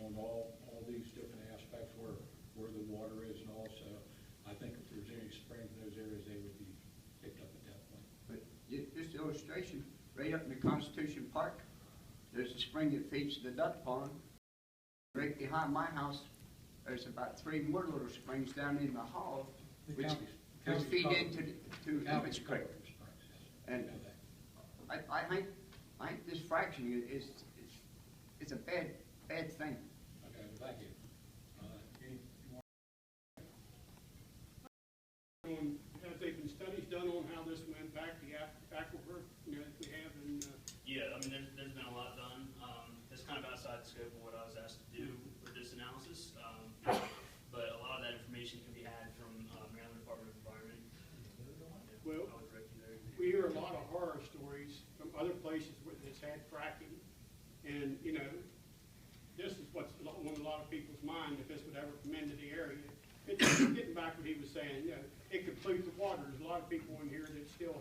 on all these different aspects where the water is, and also, I think if there's any springs in those areas, they would be picked up at that point. But this illustration, right up in the Constitution Park, there's a spring that feeds the duck pond. Right behind my house, there's about 3 more little springs down in the hollow, which feed into Emmons Creek. And I think this fracturing is a bad thing. Okay, thank you. Have there been studies done on how this will impact the aquifer, that we have in? Yeah, I mean, there's been a lot done. It's kind of outside the scope of what I was asked to do for this analysis, but a lot of that information can be had from Maryland Department of Environment. Well, I would direct you there. we hear a lot of horror stories from other places that's had fracking, and this is what's on a lot of people's mind, if this would ever come into the area. It's getting back what he was saying, it could pollute the water. There's a lot of people in here that still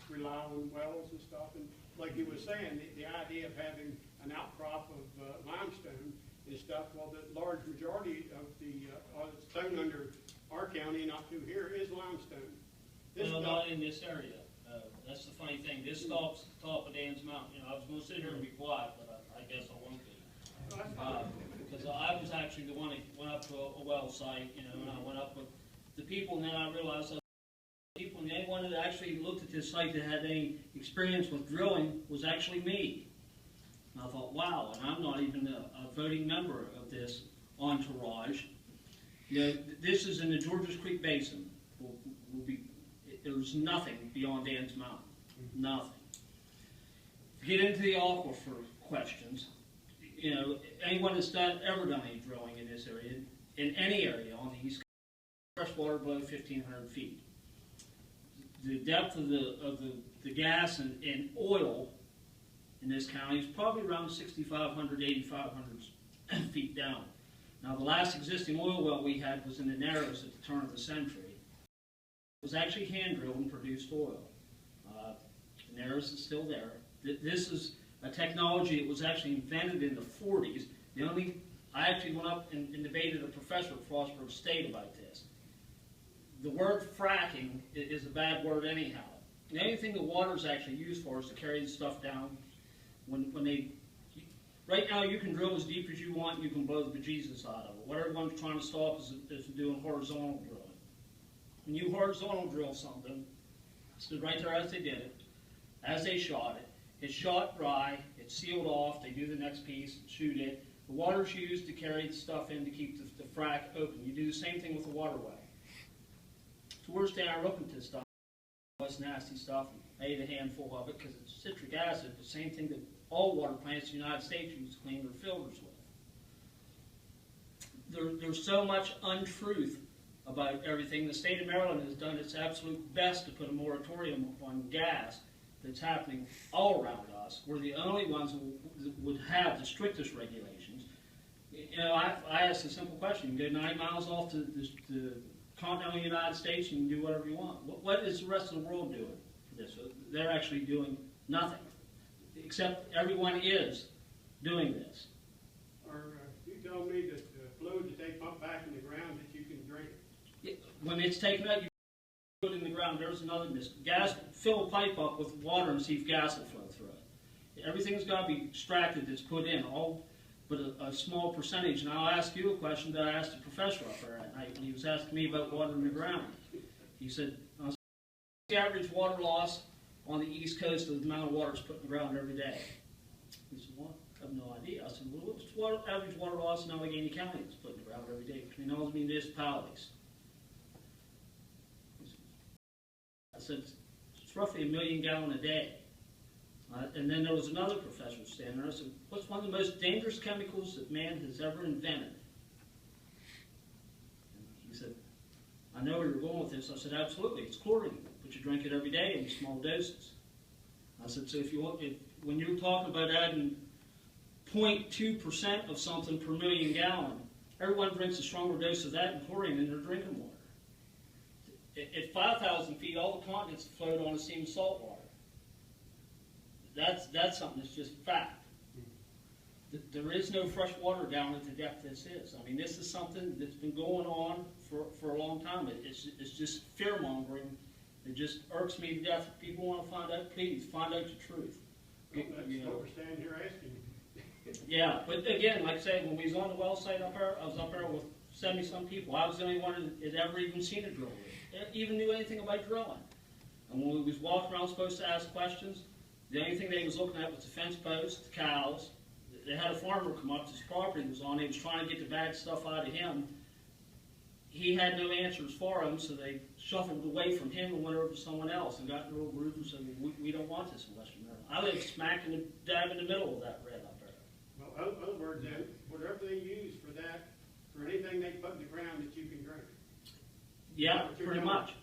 rely on wells and stuff, and like he was saying, the idea of having an outcrop of limestone and stuff, well, the large majority of the stone under our county and up through here is limestone. No, not in this area. That's the funny thing. This stops at the top of Dan's Mountain. I was going to sit here and be quiet, but I guess I won't be. Because I was actually the one that went up to a well site, and I went up with the people, and then I realized that people, and the only one that actually looked at this site that had any experience with drilling was actually me. And I thought, wow, and I'm not even a voting member of this entourage. This is in the Georges Creek Basin. There's nothing beyond Dan's Mountain. Nothing. If you get into the aquifer questions, anyone that's ever done any drilling in this area, in any area on the East Coast, fresh water below 1,500 feet. The depth of the gas and oil in this county is probably around 6,500, 8,500 feet down. Now, the last existing oil well we had was in the Narrows at the turn of the century. was actually hand drilled and produced oil. And theirs is still there. This is a technology that was actually invented in the 40s. I actually went up and debated a professor at Frostburg State about this. The word fracking is a bad word anyhow. The only thing the water is actually used for is to carry the stuff down. Right now you can drill as deep as you want, you can blow the bejesus out of it. What everyone's trying to stop is doing horizontal drilling. When you horizontal drill something, stood right there as they did it, as they shot it, it's shot dry, it's sealed off, they do the next piece, shoot it. The water's used to carry the stuff in to keep the frack open. You do the same thing with the waterway. Towards the I looked at this stuff, it's nasty stuff, and ate a handful of it because it's citric acid, the same thing that all water plants in the United States use to clean their filters with. There's so much untruth about everything. The state of Maryland has done its absolute best to put a moratorium on gas that's happening all around us. We're the only ones who would have the strictest regulations. You know, I asked a simple question. You can go 9 miles off to the continental United States and you can do whatever you want. What is the rest of the world doing for this? They're actually doing nothing, except everyone is doing this. You told me that the fluid that they pump back in the ground that you can drink. When it's taken out, you put it in the ground. There's another mistake. Gas, fill a pipe up with water and see if gas will flow through it. Everything's got to be extracted that's put in, all but a small percentage. And I'll ask you a question that I asked the professor up there at night when he was asking me about water in the ground. He said, what's the average water loss on the East Coast of the amount of water is put in the ground every day? He said, well, I have no idea. I said, well, what's the average water loss in Allegany County that's put in the ground every day between all the municipalities? I said, it's roughly 1 million gallons a day. And then there was another professor standing there. I said, what's one of the most dangerous chemicals that man has ever invented? And he said, I know where you're going with this. I said, absolutely, it's chlorine, but you drink it every day in small doses. I said, so when you're talking about adding 0.2% of something per million gallon, everyone drinks a stronger dose of that in chlorine in their drinking water. At 5,000 feet, all the continents float on the steam salt water. That's something that's just fact. There is no fresh water down at the depth this is. I mean, this is something that's been going on for a long time. It's just fear-mongering. It just irks me to death. If people want to find out, please, find out the truth. Well, that's what we're standing here asking you. Yeah, but again, like I say, when we was on the well site up there, I was up there with 70-some people. I was the only one that had ever even seen a drill rig, even knew anything about drilling. And when we was walking around supposed to ask questions, the only thing they was looking at was the fence post, the cows. They had a farmer come up to his property was on. He was trying to get the bad stuff out of him. He had no answers for him, so they shuffled away from him and went over to someone else and got in a little group and said, we don't want this in Western Maryland. I live smack dab in the middle of that red up there. Well, in other words, then, whatever they use for that, for anything they put in the ground that you can drink. Yeah, pretty much.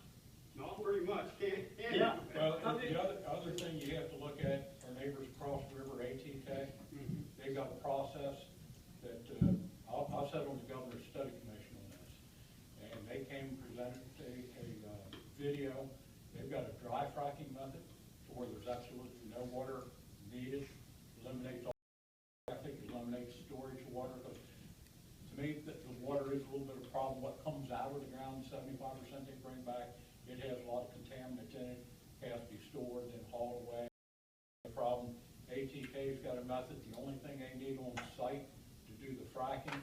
Not pretty much, can Yeah. Well, the other thing you have to look at, our neighbors across the river, ATK, they've got a process that, I'll sit on the governor's study commission on this. And they came and presented a video. They've got a dry fracking method where there's absolutely no water needed, eliminates all traffic, eliminates storage of water. Because to me, the water is a little bit of a problem. What comes out of the ground, 75% they bring back, it has a lot of contaminants in it, has to be stored and hauled away. The problem, ATK's got a method. The only thing they need on site to do the fracking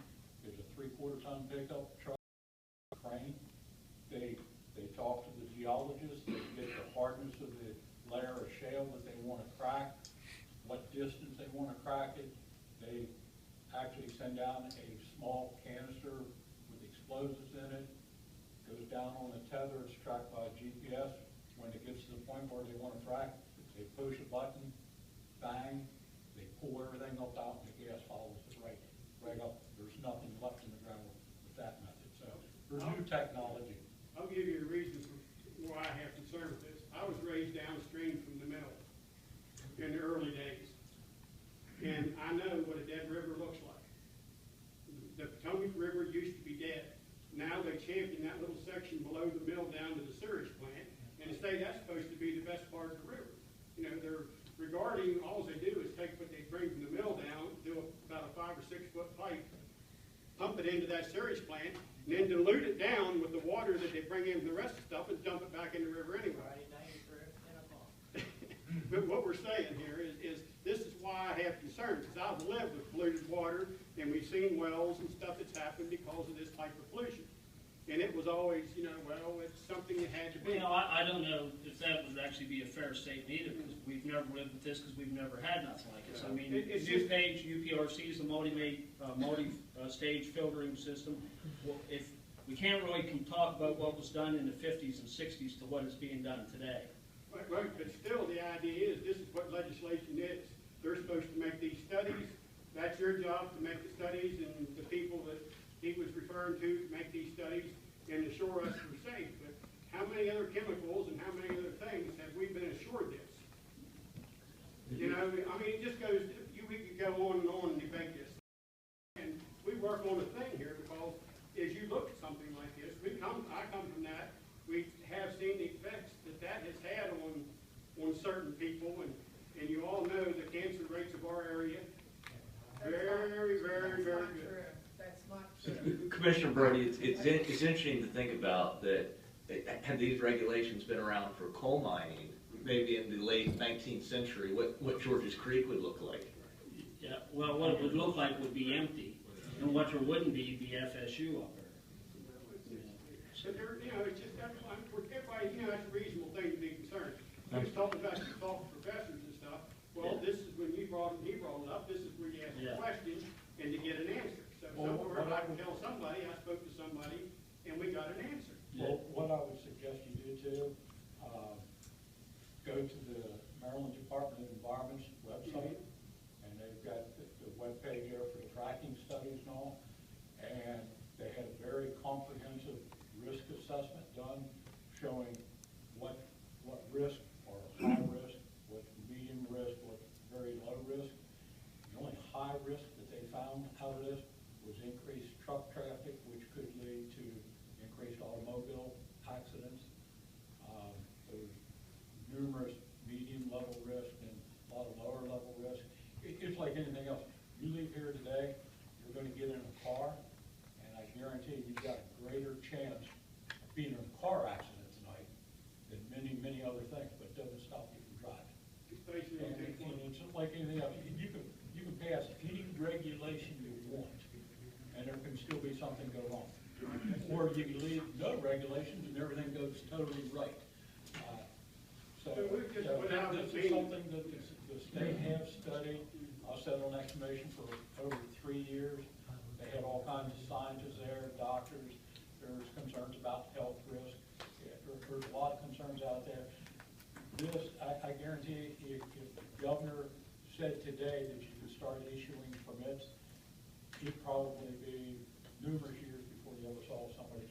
is a 3/4 ton pickup truck, crane. They talk to the geologists, they get the hardness of the layer of shale that they want to crack, what distance they want to crack it. They actually send down a small canister with explosives in it, goes down on a tether, it's tracked by GPS. When it gets to the point where they want to frack, they push a button, bang, they pull everything up out, and the gas follows it right up. There's nothing left in the ground with that method. So there's new technology. I'll give you a reason for why I have concern with this. I was raised downstream from the mill in the early days, and I know what a dead river looks like. The Potomac River used to be dead. Now they champion that little section below the mill down to the sewage plant. and say that's supposed to be the best part of the river. You know, they're regarding, all they do is take what they bring from the mill down, do about a 5 or 6 foot pipe, pump it into that sewage plant, and then dilute it down with the water that they bring in from the rest of the stuff and dump it back in the river anyway. But what we're saying here is this is why I have concerns, because I've lived with polluted water, and we've seen wells and stuff that's happened because of this type of pollution. And it was always, you know, well, it's something that had to be. You know, I don't know if that would actually be a fair statement either, because we've never lived with this, because we've never had nothing like this. I mean, It's just- UPage, UPRC is a multi-stage filtering system. Well, if, we can't really talk about what was done in the 50s and 60s to what is being done today. Right, but still, the idea is, this is what legislation is. They're supposed to make these studies. That's your job, to make the studies, and the people that he was referring to make these studies and assure us we're safe. But how many other chemicals and how many other things have we been assured this? You know, I mean, it just goes, we could go on and debate this. And we work on a thing here because as you look at something like this, I come from that. We have seen the effects that has had on certain people, and you all know the cancer rates of our area, very, very, very good. That's not true. Commissioner Brody, it's interesting to think about that, had these regulations been around for coal mining, maybe in the late 19th century, what George's Creek would look like. Yeah, well, what it would look like would be empty, and what there wouldn't be FSU up there. But there, you know, it's just, everybody, you know, that's a reasonable thing to be concerned. I was talking about, you talk to professors and stuff, well, this is when he brought it up, this is where you ask a question and to get an answer. So somewhere I can tell somebody, I spoke to somebody, and we got an answer. Well, what I would suggest you do too, go to the Maryland Department of Environment's website, and they've got the webpage there for the fracking studies and all, and they had a very comprehensive risk assessment done showing what risk or high risk, what's medium risk, what's very low risk. The only high risk that they found out of this was increased truck traffic, which could lead to increased automobile accidents. There's numerous medium level risk and a lot of lower level risk. It's like anything else. You leave here today, you're going to get in a car, and I guarantee you've got a greater chance of being in a car accident tonight than many other things, but it doesn't stop you from driving. And it's like anything else. You can pass any regulation you want, and there can still be something go wrong. Or you can leave no regulations and everything goes totally right. So this is something that the state has studied. I sat on that commission for over 3 years. They had all kinds of scientists there, doctors. There's concerns about health risk. There's a lot of concerns out there. This, I guarantee if the governor said today that you could start issuing permits, it'd probably be numerous years before you ever saw somebody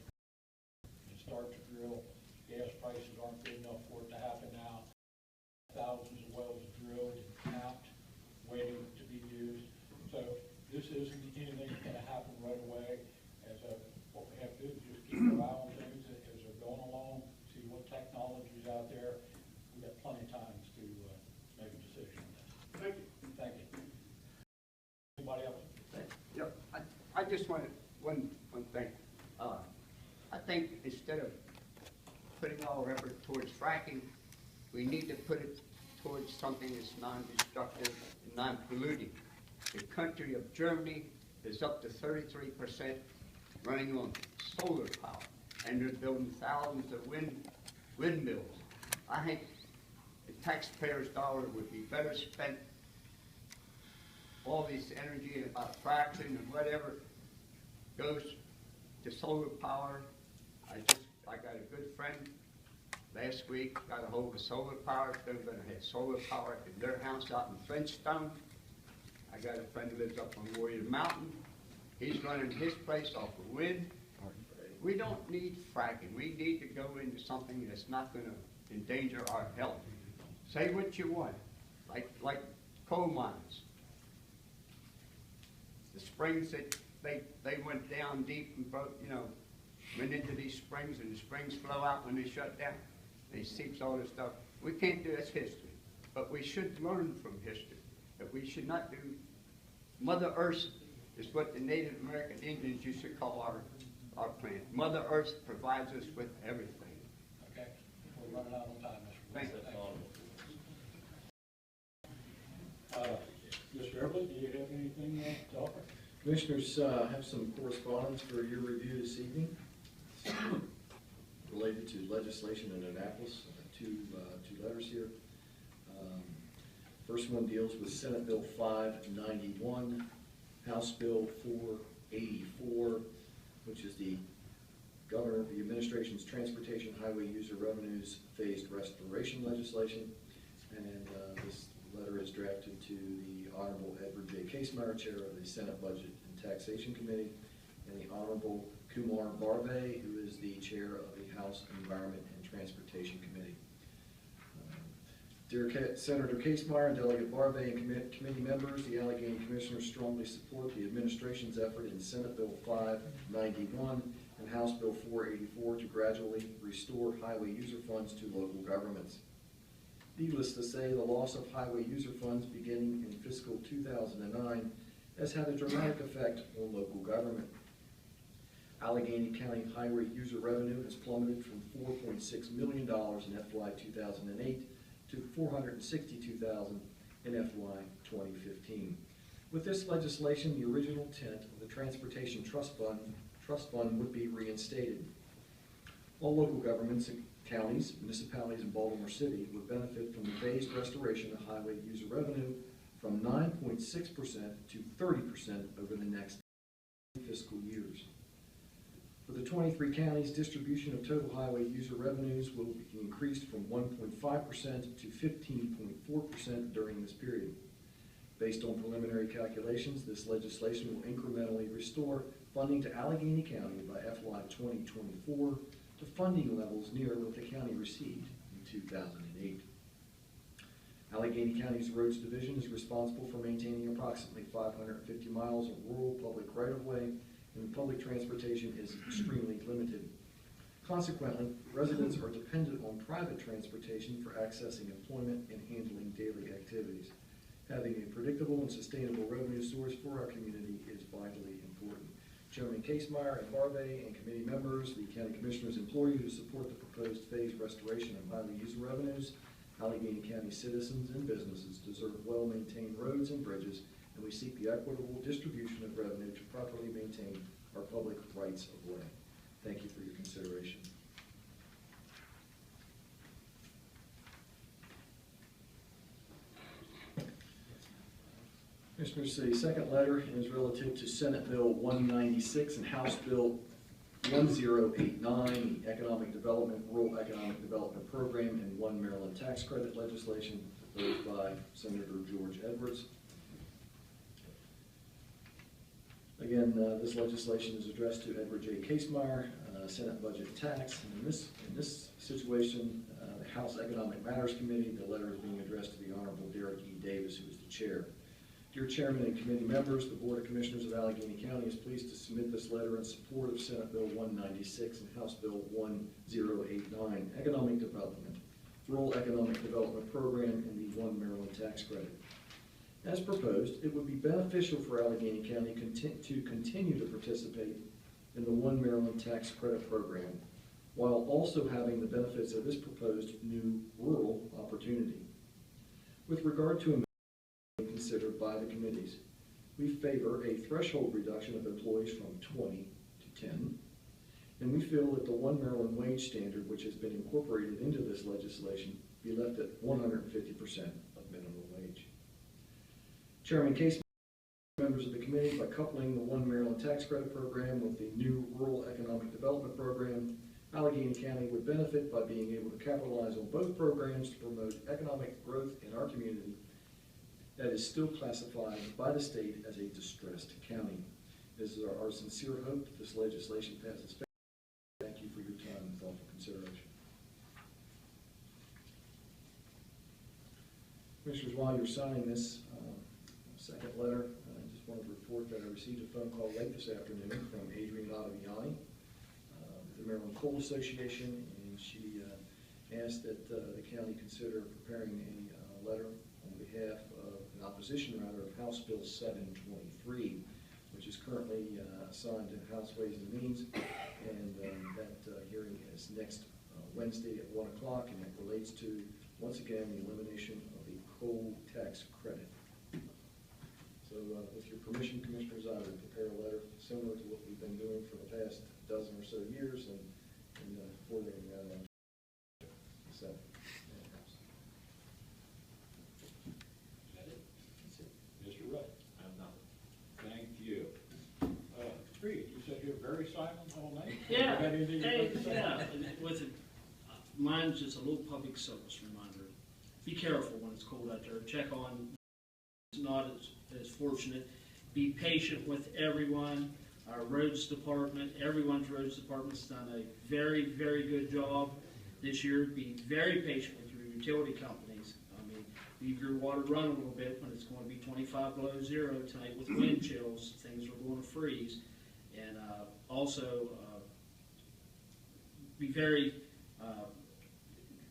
start to drill. Gas prices aren't good enough for it to happen now. Thousands of wells drilled and capped, waiting to be used. So this isn't anything that's going to happen right away. What we have to do is just keep our eye on things as they're going along, see what technology is out there. We've got plenty of time to make a decision on this. Thank you. Thank you. Anybody else? Yeah, I just wanted one thing. I think instead of putting all our effort towards fracking, we need to put it towards something that's non-destructive and non-polluting. The country of Germany is up to 33% running on solar power, and they're building thousands of windmills. I think the taxpayers' dollar would be better spent. All this energy about fracking and whatever goes to solar power. I got a good friend last week, got a hold of solar power. They're going to have solar power in their house out in Flintstone. I got a friend who lives up on Warrior Mountain. He's running his place off of wind. We don't need fracking. We need to go into something that's not going to endanger our health. Say what you want, like coal mines. The springs that they went down deep and broke, went into these springs, and the springs flow out when they shut down. and he sees all this stuff. We can't do, that's history, but we should learn from history. That we should not do, Mother Earth is what the Native American Indians used to call our planet. Mother Earth provides us with everything. Okay, we're running out of time, Mr. Thank you. Mr. Everett, do you have anything to offer? Commissioners, have some correspondence for your review this evening related to legislation in Annapolis. Two letters here. First one deals with Senate Bill 591, House Bill 484, which is the Governor of the Administration's Transportation Highway User Revenues Phased Restoration legislation. And this letter is drafted to the Honorable Edward J. Casemeyer, Chair of the Senate Budget and Taxation Committee, and the Honorable Kumar Barve, who is the Chair of the House Environment and Transportation Committee. Dear Senator Casemeyer and Delegate Barve and committee members, the Allegany Commissioners strongly support the administration's effort in Senate Bill 591 and House Bill 484 to gradually restore highway user funds to local governments. Needless to say, the loss of highway user funds beginning in fiscal 2009 has had a dramatic effect on local government. Allegheny County highway user revenue has plummeted from $4.6 million in FY 2008 to $462,000 in FY 2015. With this legislation, the original intent of the Transportation Trust Fund would be reinstated. All local governments, counties, municipalities, and Baltimore City would benefit from the phased restoration of highway user revenue from 9.6% to 30% over the next fiscal years. For the 23 counties, distribution of total highway user revenues will be increased from 1.5% to 15.4% during this period. Based on preliminary calculations, this legislation will incrementally restore funding to Allegheny County by FY 2024 to funding levels near what the county received in 2008. Allegheny County's Roads Division is responsible for maintaining approximately 550 miles of rural public right-of-way, and public transportation is extremely limited. Consequently, residents are dependent on private transportation for accessing employment and handling daily activities. Having a predictable and sustainable revenue source for our community is vitally important. Chairman Casemeyer and Barve and committee members, the County Commissioners implore you to support the proposed phased restoration of highway user revenues. Allegheny County citizens and businesses deserve well-maintained roads and bridges, and we seek the equitable distribution of revenue to properly maintain our public rights of way. Thank you for your consideration. Commissioners, the second letter is relative to Senate Bill 196 and House Bill 1089, the Economic Development, Rural Economic Development Program and One Maryland Tax Credit legislation, proposed by Senator George Edwards. Again, this legislation is addressed to Edward J. Casemeyer, Senate Budget and Tax. And in this situation, the House Economic Matters Committee, the letter is being addressed to the Honorable Derek E. Davis, who is the chair. Dear Chairman and committee members, the Board of Commissioners of Allegheny County is pleased to submit this letter in support of Senate Bill 196 and House Bill 1089, Economic Development, Rural Economic Development Program, and the One Maryland Tax Credit. As proposed, it would be beneficial for Allegheny County to continue to participate in the One Maryland Tax Credit Program, while also having the benefits of this proposed new rural opportunity. With regard to considered by the committees, we favor a threshold reduction of employees from 20 to 10, and we feel that the One Maryland wage standard, which has been incorporated into this legislation, be left at 150% of minimum wage. Chairman Case, members of the committee, by coupling the One Maryland Tax Credit Program with the new Rural Economic Development Program, Allegheny County would benefit by being able to capitalize on both programs to promote economic growth in our community that is still classified by the state as a distressed county. It is our sincere hope that this legislation passes. Thank you for your time and thoughtful consideration. Commissioners, while you're signing this second letter, I just want to report that I received a phone call late this afternoon from Adrienne Ottaviani with the Maryland Coal Association, and she ask that the county consider preparing a letter on behalf of, an opposition rather, of House Bill 723, which is currently assigned to House Ways and Means, and that hearing is next Wednesday at 1 o'clock, and it relates to, once again, the elimination of the coal tax credit. So with your permission, Commissioners, I would prepare a letter similar to what we've been doing for the past dozen or so years, and forwarding that on to the Senate. Is that it? That's it. Mr. Rudd? I have nothing. Thank you. Reed, you said you're very silent all night? Yeah, Got anything you'd hey, like to say? yeah, with it, mine's just a little public service reminder. Be careful when it's cold out there. Check on, it's not as fortunate. Be patient with everyone. Our roads department, everyone's roads department's done a very, very good job this year. Be very patient with your utility companies. I mean, leave your water run a little bit when it's going to be 25 below zero tonight with wind chills. Things are going to freeze. And also, be very,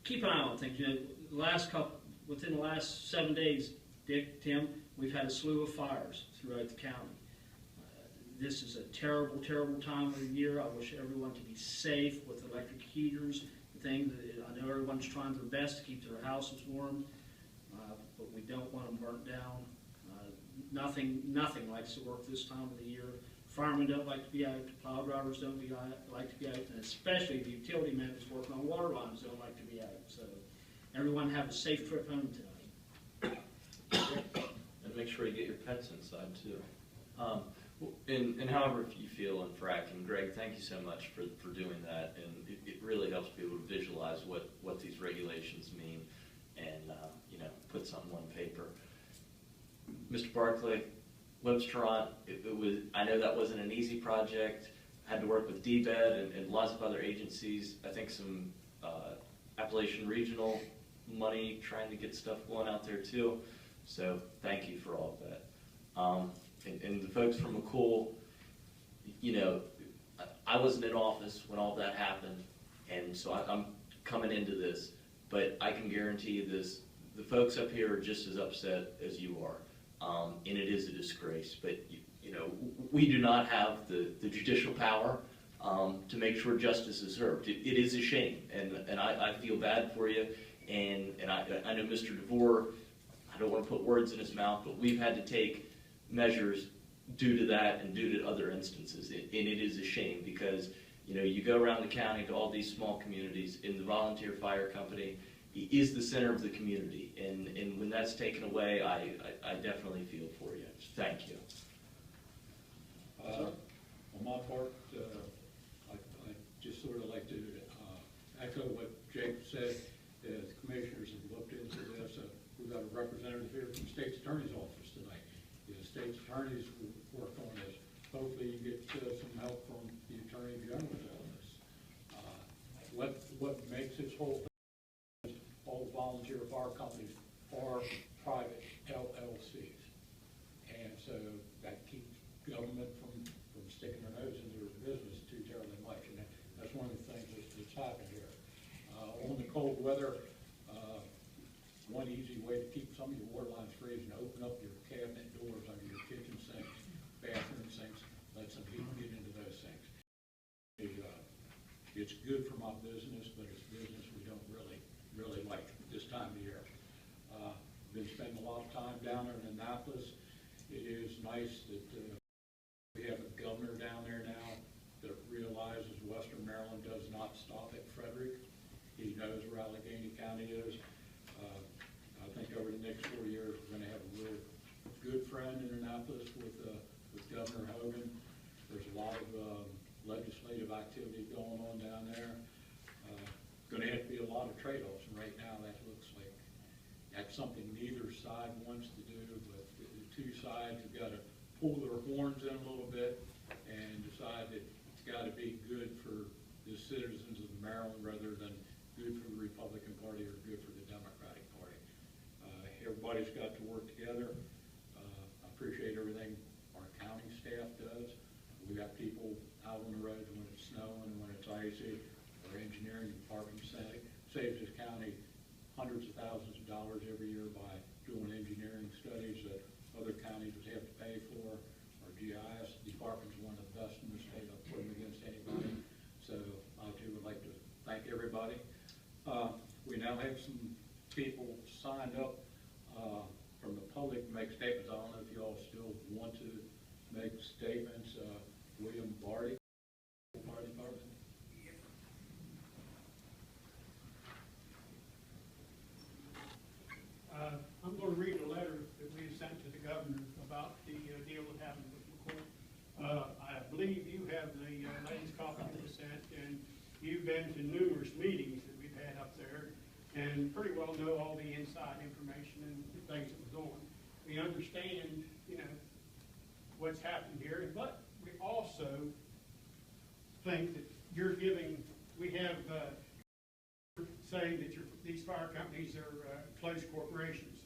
keep an eye on things. You know, within the last 7 days, Dick, Tim, we've had a slew of fires throughout the county. This is a terrible, terrible time of the year. I wish everyone to be safe with electric heaters and things. I know everyone's trying their best to keep their houses warm, but we don't want them burnt down. Nothing likes to work this time of the year. Firemen don't like to be out. Plow drivers don't like to be out, and especially the utility men that's working on water lines don't like to be out. So everyone have a safe trip home tonight. And make sure you get your pets inside too. And however you feel in fracking, Greg, thank you so much for doing that, and it really helps people to visualize what these regulations mean, and put something on paper. Mr. Barclay, Websteront, I know that wasn't an easy project. Had to work with DBED and lots of other agencies. I think some Appalachian Regional money trying to get stuff going out there too. So thank you for all of that. And the folks from McCool, I wasn't in office when all that happened, and so I'm coming into this, but I can guarantee you this, the folks up here are just as upset as you are, and it is a disgrace, but we do not have the judicial power to make sure justice is served. It is a shame, and I feel bad for you, and I know Mr. DeVore, I don't want to put words in his mouth, but we've had to take measures due to that and due to other instances. And it is a shame because, you go around the county to all these small communities, and the volunteer fire company is the center of the community. And when that's taken away, I definitely feel for you. Thank you. On my part, I just sort of like to echo what Jake said. The commissioners have looked into this. We've got a representative here from the State's Attorney's Office tonight. The State's Attorneys work on this. Hopefully you get some help from the Attorney General's office. What makes this whole thing is all volunteer fire companies are private LLCs. And so that keeps government from sticking their nose into their business too terribly much. And that's one of the things that's happened here. On the cold weather, one easy way to keep some of your water lines freezing, open up your cabinet doors under your kitchen sinks, bathroom sinks, let some heat get into those sinks. It's good for my business, but it's business we don't really like this time of year. Been spending a lot of time down there in Annapolis. It is nice that we have a governor down there now that realizes Western Maryland does not stop at Frederick. He knows where Allegany County is. I think over the next 4 years, we're going to have a real good friend in Annapolis with Governor Hogan. There's a lot of legislative activity going on down there. Going to have to be a lot of trade-offs, and right now that looks like that's something neither side wants to do, but the two sides have got to pull their horns in a little bit and decide that it's got to be good for the citizens of Maryland rather than good for the Republican Party or good for the Democratic Party. Everybody's got to work together. I appreciate everything our county staff does. We got people out on the roads when it's snowing, when it's icy. Our engineering department saves this county hundreds of thousands of dollars every year by doing engineering studies that other counties would have to pay for. Our GIS department's one of the best in the state. I'll put them against anybody. So I too would like to thank everybody. We now have some people signed up from the public to make statements. I don't know if you all still want to make statements. William Barty. I'm going to read a letter that we sent to the governor about the deal that happened with McCoy. I believe you have the latest copy that was sent, and you've been to numerous meetings that we've had up there, and pretty well know all the inside information and the things that was on. We understand, what's happened here, but we also think that you're giving, we have saying that these fire companies are closed corporations.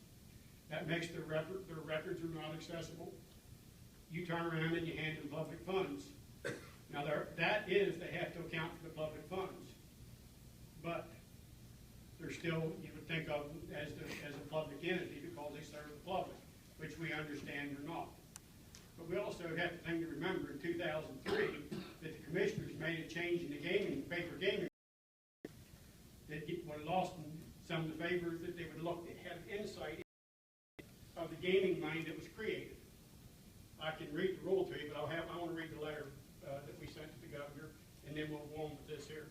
That makes their records are not accessible. You turn around and you hand them public funds. Now, that is, they have to account for the public funds. But they're still, you would think of them as a public entity because they serve the public, which we understand they're not. But we also have to think to remember in 2003 that the commissioners made a change in the paper gaming that would have lost them some of the favors that they would look at, have insight of the gaming money that was created. I can read the rule to you, but I want to read the letter that we sent to the governor, and then we'll go on with this here.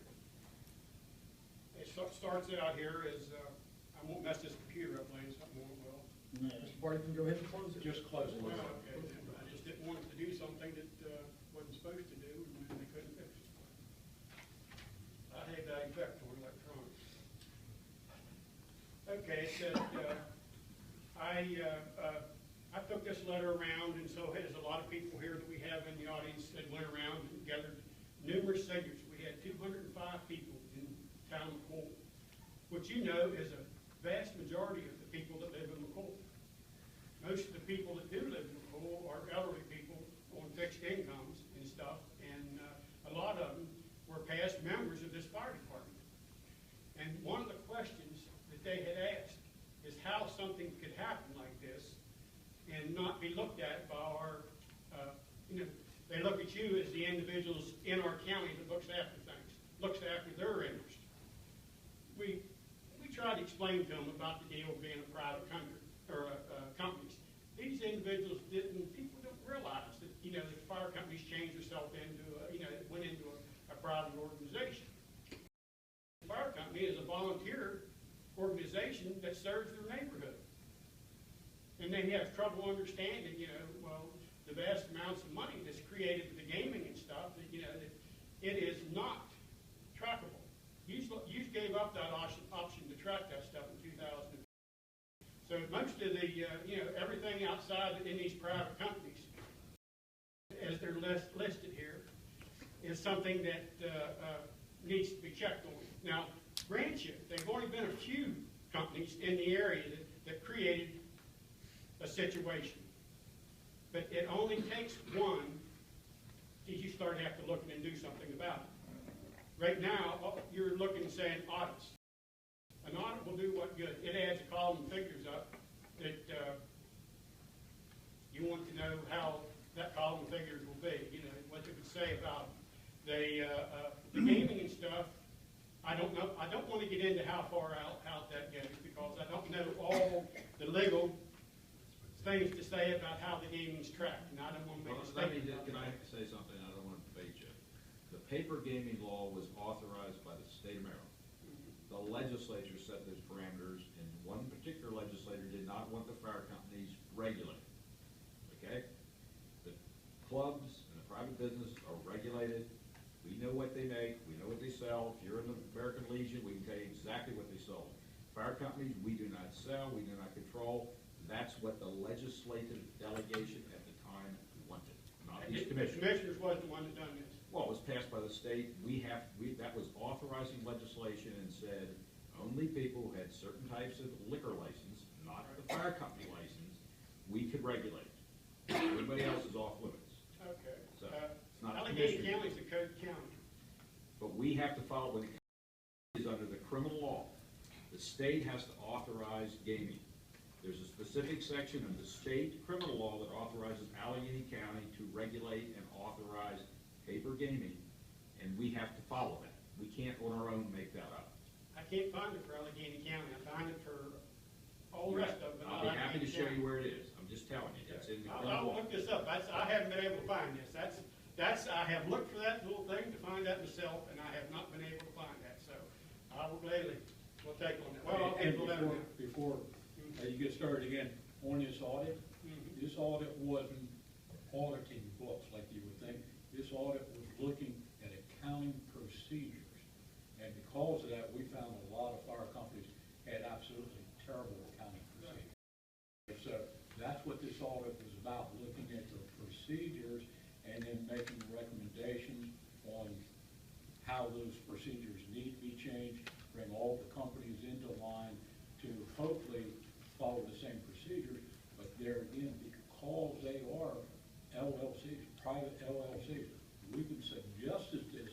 It starts out here as, I won't mess this computer up, Lane, something won't well. Mr. Barty, you can go ahead and close it. Just close it. Well, okay, I just didn't want it to do something that wasn't supposed to do, and they couldn't fix it. I hate that vector electronics. Okay, it said, I took this letter around, and so has a lot of people here that we have in the audience that went around and gathered numerous signatures. We had 205 people in town of McCoy, which you know is a vast majority of the people that live in McCoy. Most of the people that do live in McCoy are elderly people on fixed incomes and stuff, and a lot of them were past members of this fire department. And one of the questions that they had asked is how something could happen like this and not be looked at by our, they look at you as the individuals in our county that looks after things, looks after their interest. We tried to explain to them about the deal of being a private country, or companies. These individuals people don't realize that, the fire companies changed themselves into, went into a private organization. The fire company is a volunteer organization that serves their neighborhood. And they have trouble understanding, the vast amounts of money that's created with the gaming and stuff, that it is not trackable. You gave up that option to track that stuff in 2000. So most of the, everything outside in these private companies, as they're listed here, is something that needs to be checked on. Now, grant you, there've only been a few companies in the area that created a situation. But it only takes one till you start have to look and do something about it. Right now, you're looking and saying audits. An audit will do what good? It adds a column of figures up that you want to know how that column of figures will be, what it would say about the gaming and stuff. I don't know. I don't want to get into how far out that goes because I don't know all the legal things to say about how the gaming's tracked, and I don't want to make a statement. Can I say something? I don't want to debate you. The paper gaming law was authorized by the state of Maryland. The legislature set those parameters, and one particular legislator did not want the fire companies regulated. Okay? The clubs and the private business are regulated. We know what they make. We know what they sell. If you're in the American Legion, we can tell you exactly what they sold. Fire companies, we do not sell. We do not control. That's what the legislative delegation at the time wanted, not these commissioners. The commissioners wasn't the one that done this. Well, it was passed by the state. That was authorizing legislation and said only people who had certain types of liquor license, not the fire company license, we could regulate. Everybody else is off limits. Okay. So it's not Allegany County is a code county. But we have to follow what is under the criminal law. state has to authorize gaming. There's a specific section of the state criminal law that authorizes Allegheny County to regulate and authorize paper gaming, and we have to follow that. We can't on our own make that up. I can't find it for Allegany County, I find it for all the rest of it. I'll be happy to show you where it is. I'm just telling you, it's in the criminal I'll law. look this up, I haven't been able to find this, I have looked for that little thing to find that myself, and I have not been able to find that, so I will gladly, we'll take on that. Well, I'll And take the letter now. before you get started again, on this audit, this audit wasn't auditing books like you would think. This audit was looking at accounting procedures. And because of that, we found a lot of fire companies had absolutely terrible accounting procedures. So that's what this audit was about, looking at the procedures and then making recommendations on how those procedures need to be changed, bring all the companies into line to hopefully follow the same procedures. But there again, because they are LLCs, private LLCs, we can suggest this.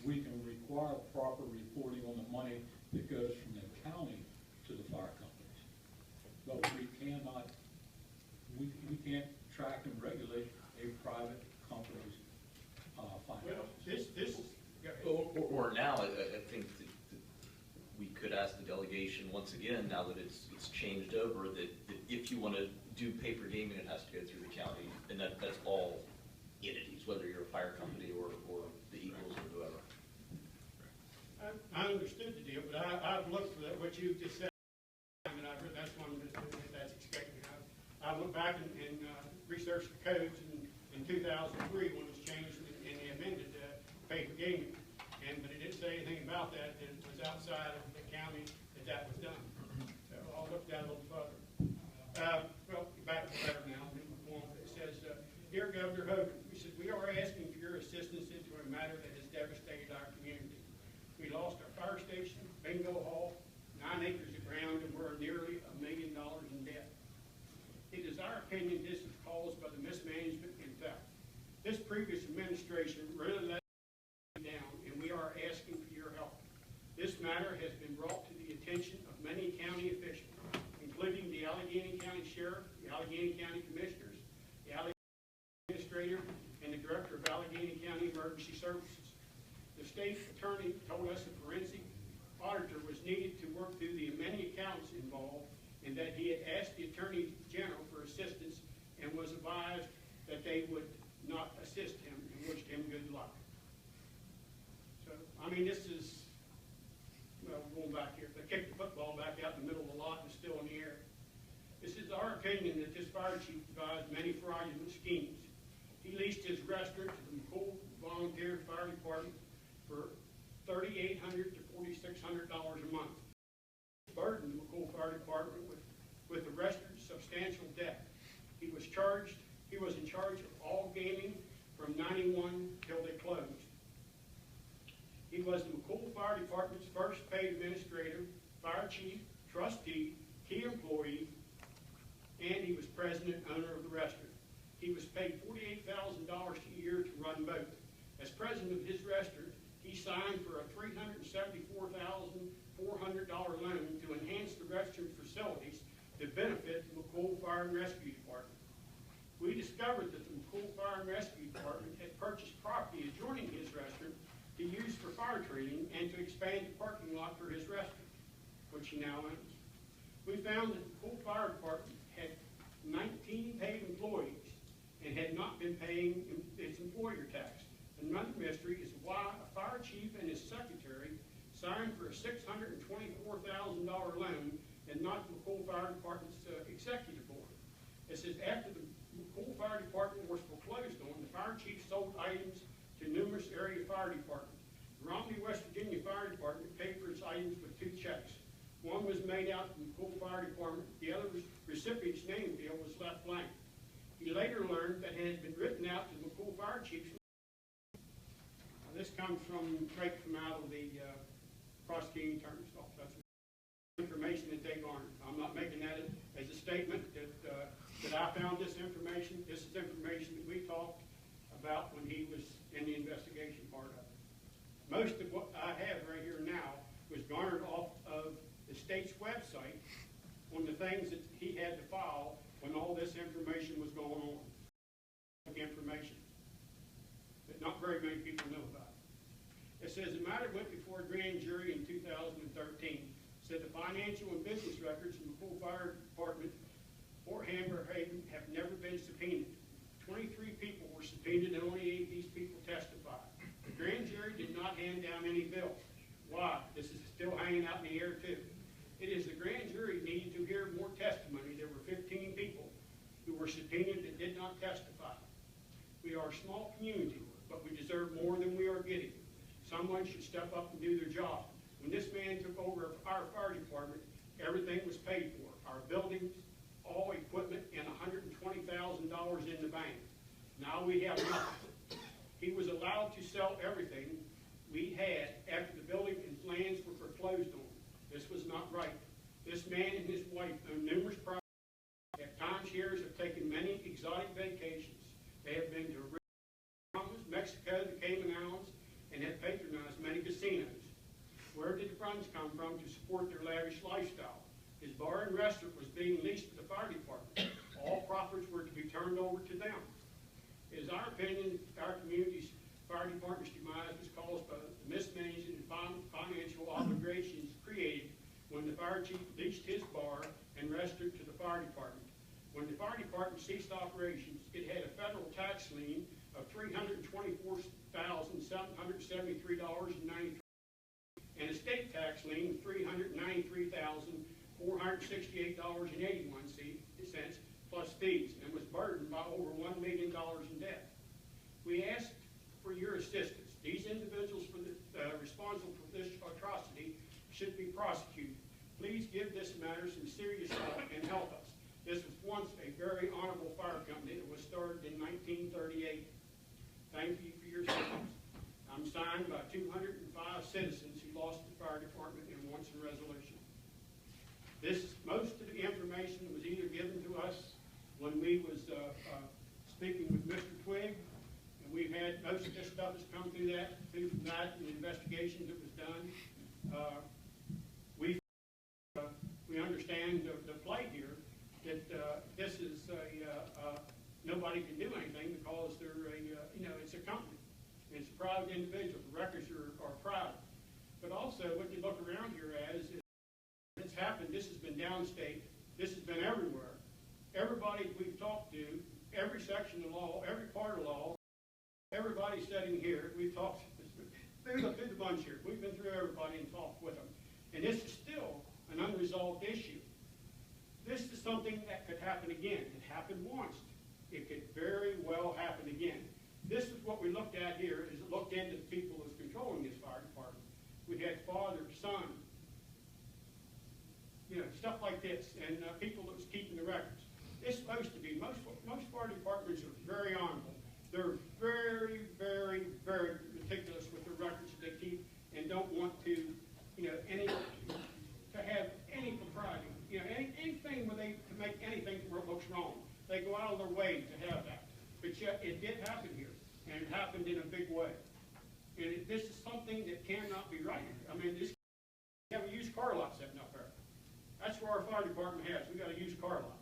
We can require proper reporting on the money that goes from the county to the fire companies. But we cannot, we can't track and regulate a private company's finances. Or now, I think that we could ask the delegation once again, now that it's changed over, that if you want to do paper gaming, it has to go through the county, and that's all entities, whether you're a fire company or the Eagles or whoever. I understood the deal, but I've looked for that, what you just said, and that's one that's expected. I went back and researched the codes in 2003 when it was changed and they amended paper gaming, but it didn't say anything about that it was outside of the county that was done. So I'll look at that a little further. Well, back to the letter now. It says, "Dear Governor Hogan, we are asking for your assistance into a matter that has devastated our community. We lost our fire station, bingo hall, 9 acres of ground, and we're nearly $1 million in debt. It is our opinion this is caused by the mismanagement and theft. This previous administration really let us down, and we are asking for your help. This matter has been brought to the attention of many county officials, including the Allegany County Sheriff, the Allegany County Commissioners, the Allegany Administrator, and the Director of Allegany County Emergency Services. The state attorney told us a forensic auditor was needed to work through the many accounts involved, and that he had asked the Attorney General for assistance and was advised that they would not assist him and wished him good luck." So, I mean, this is, well, going back here, they kicked the football back out in the middle of the lot and it's still in the air. This is our opinion that this fire chief devised many fraudulent schemes. He leased his restaurant to the McCool Volunteer Fire Department for $3,800 to $4,600 a month. Burdened the McCool Fire Department with the restaurant's substantial debt. He was in charge of all gaming from '91 till they closed. He was the McCool Fire Department's first paid administrator, fire chief, trustee, key employee, and he was president and owner of the restaurant. He was paid $48,000 a year to run both. As president of his restaurant, he signed for a $374,400 loan to enhance the restaurant facilities to benefit the McCool Fire and Rescue Department. We discovered that the McCool Fire and Rescue Department had purchased property adjoining his restaurant to use for fire training and to expand the parking lot for his restaurant, which he now owns. We found that the McCool Fire Department had 19 paid employees and had not been paying its employer tax. Another mystery is why a fire chief and his secretary signed for a $624,000 loan and not the McCool Fire Department's executive board. It says after the McCool Fire Department was foreclosed on, the fire chief sold items to numerous area fire departments. The Romney, West Virginia Fire Department paid for its items with 2 checks. One was made out to the McCool Fire Department. The other recipient's name field was left blank. He later learned that it had been written out to the McCool Fire Chief's. This comes straight from out of the prosecuting attorney's office. That's information that they garnered. I'm not making that as a statement that I found this information. This is information that we talked about when he was in the investigation part of it. Most of what I have right here now was garnered off of on the things that he had to file when all this information was going on. Information that not very many people know about. It says the matter went before a grand jury in 2013. Said the financial and business records from the full fire department, Fort Hammerhaven, have never been subpoenaed. 23 people were subpoenaed and only 8 of these people testified. The grand jury did not hand down any bills. Why? This is still hanging out in the air too. It is the grand jury needed to hear more testimony. There were 15 people who were subpoenaed that did not testify. We are a small community, but we deserve more than we are getting. Someone should step up and do their job. When this man took over our fire department, everything was paid for. Our buildings, all equipment, and $120,000 in the bank. Now we have nothing. He was allowed to sell everything we had after the building and lands were foreclosed on. This was not right. This man and his wife own numerous properties. At timeshares have taken many exotic vacations. They have been to Mexico, the Cayman Islands, and have patronized many casinos. Where did the funds come from to support their lavish lifestyle? His bar and restaurant was being leased to the fire department. All profits were to be turned over to them. It is our opinion our community's fire department's demise was caused by the mismanagement and financial obligations created when the fire chief leased his bar and restaurant to the fire department. When the fire department ceased operations, it had a federal tax lien of $324,773.93 and a state tax lien of $393,468.81 plus fees, and was burdened by over $1 million in debt. We ask for your assistance. These individuals responsible for this atrocity should be prosecuted. Please give this matter some serious thought and help us. This was once a very honorable fire company that was started in 1938. Thank you for your service. I'm signed by 205 citizens who lost the fire department and wants a resolution. Most of the information was either given to us when we was speaking with Mr. Twigg, and we've had most of this stuff has come through from that and the investigations that was done. We understand the plight here, that this is nobody can do anything because they're it's a company. It's a private individual. The records are private. But also, what you look around here as is it's happened. This has been downstate. This has been everywhere. Everybody we've talked to, every section of law, every part of law, everybody sitting here, we've talked through the bunch here. We've been through everybody and talked with them. And this is still an unresolved issue. This is something that could happen again. It happened once. It could very well happen again. This is what we looked at here, is it looked into the people who's controlling this fire department. We had father, son, stuff like this, and people that was keeping the records. It's supposed to be, most fire departments are very honorable. They're very, very, very meticulous with the records that they keep and don't want to, to have any propriety, anything where they can make anything where it looks wrong. They go out of their way to have that. But yet, it did happen here, and it happened in a big way. And this is something that cannot be right. I mean, we have a used car lot sitting up there. That's where our fire department has. We got a used car lot.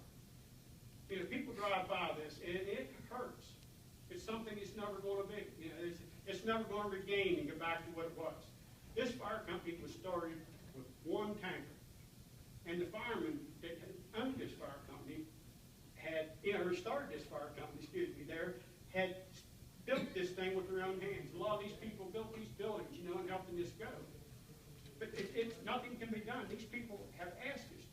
People drive by this, and it hurts. It's something it's never going to be. It's never going to regain and get back to what it was. This fire company was started with one tanker, and the firemen that owned this fire company or started this fire company, had built this thing with their own hands. A lot of these people built these buildings, and helping this go. But nothing can be done. These people have asked us.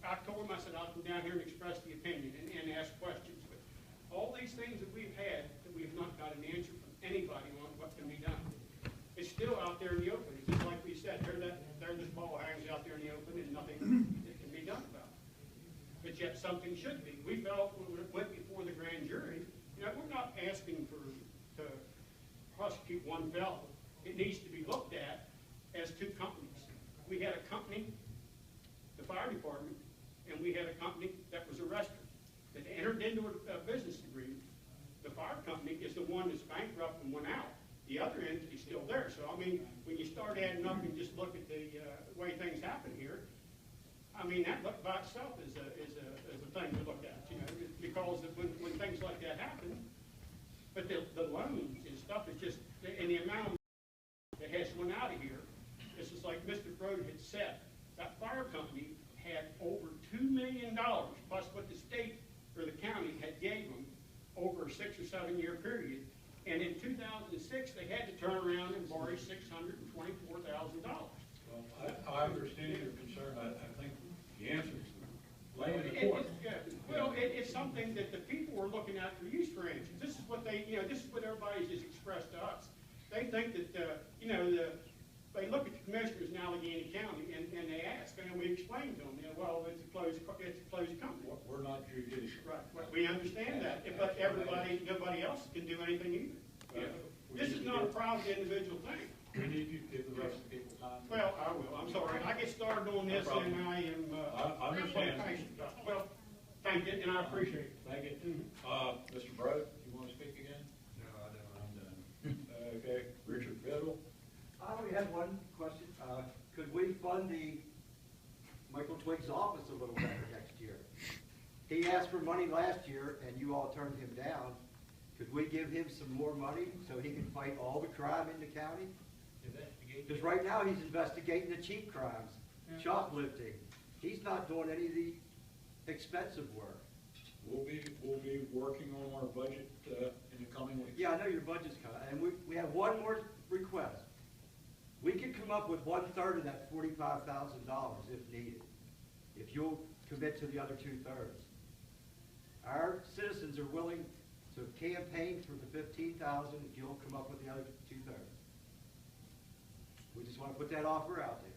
I told them, I said, I'll come down here and express the opinion and ask questions. But all these things that we've had, that we have not got an answer from anybody on what can be done. It's still out there in the open. It's just like we said, there this ball hangs out there in the open and nothing that can be done about it. But yet something should be. We felt when it went before the grand jury, we're not asking to prosecute one fellow. It needs to be looked at as two companies. We had a company, the fire department, and we had a company that was a restaurant that entered into a business agreement. The fire company is the one that's bankrupt and went out. The other entity's still there. So, when you start adding up and just look at the way things happen here, by itself is a thing to look at, you know, because when things like that happen, but the loans and stuff is just, and the amount that has went out of here, this is like Mr. Broden had said, that fire company had over $2 million plus what the state or the county had gave them over a 6 or 7 year period. And in 2006, they had to turn around and borrow $624,000. Well, I understand your concern. I think the answer is laying in the court. It's something that the people were looking at for use for engines. This is what they, this is what everybody's just expressed to us. They think that, they look at the commissioners in Allegany County and they ask, and we explain to them, well, it's a closed company. We're not judicial. Right, we understand that, but nobody else can do anything either. This is not a private individual thing. We need you to give the rest of the people time. Well, I will, I'm sorry. I get started on this and I am, I understand. Well, thank you, and I appreciate it. Thank you. Mr. Brode, you want to speak again? No, I don't. I'm done. Okay, Richard Biddle. I only had one question. Could we fund the Michael Twiggs office a little better next year? He asked for money last year and you all turned him down. Could we give him some more money so he can fight all the crime in the county? Because right now he's investigating the cheap crimes, shoplifting. He's not doing any of the expensive work. We'll be working on our budget in the coming weeks. Yeah, I know your budget's coming. And we have one more request. We could come up with 1/3 of that $45,000 if needed, if you'll commit to the other 2/3. Our citizens are willing to campaign for the $15,000 if you'll come up with the other 2/3. We just want to put that offer out there.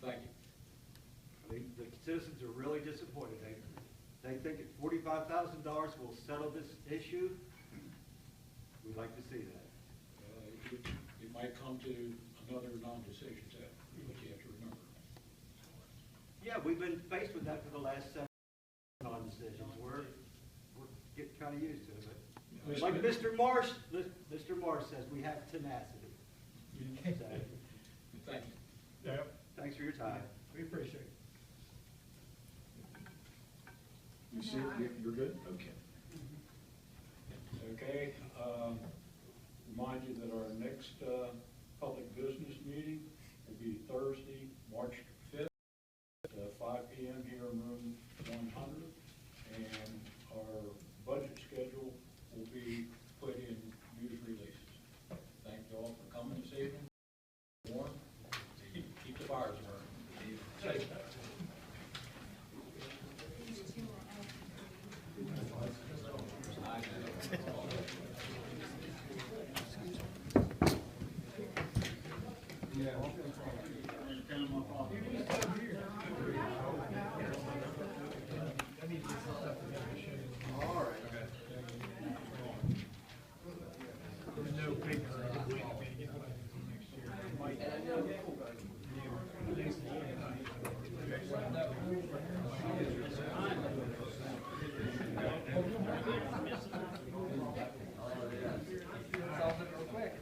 Thank you. I mean, the citizens are really disappointed. They think that $45,000 will settle this issue. We'd like to see that. It might come to another non-decision step, but you have to remember. Yeah, we've been faced with that for the last 7 non-decisions. We're getting kind of used to it. But like Mr. Marsh says, we have tenacity. So, Thank you. Yeah. thanks for your time. We appreciate it. You see, you're good? Okay. Okay, remind you that our next public business meeting will be Thursday, March 5th at 5 p.m. here in room 100. And our budget schedule will be put in news releases. Thank you all for coming this evening. Warm. Keep the fires burning. Safe. Solved it real quick.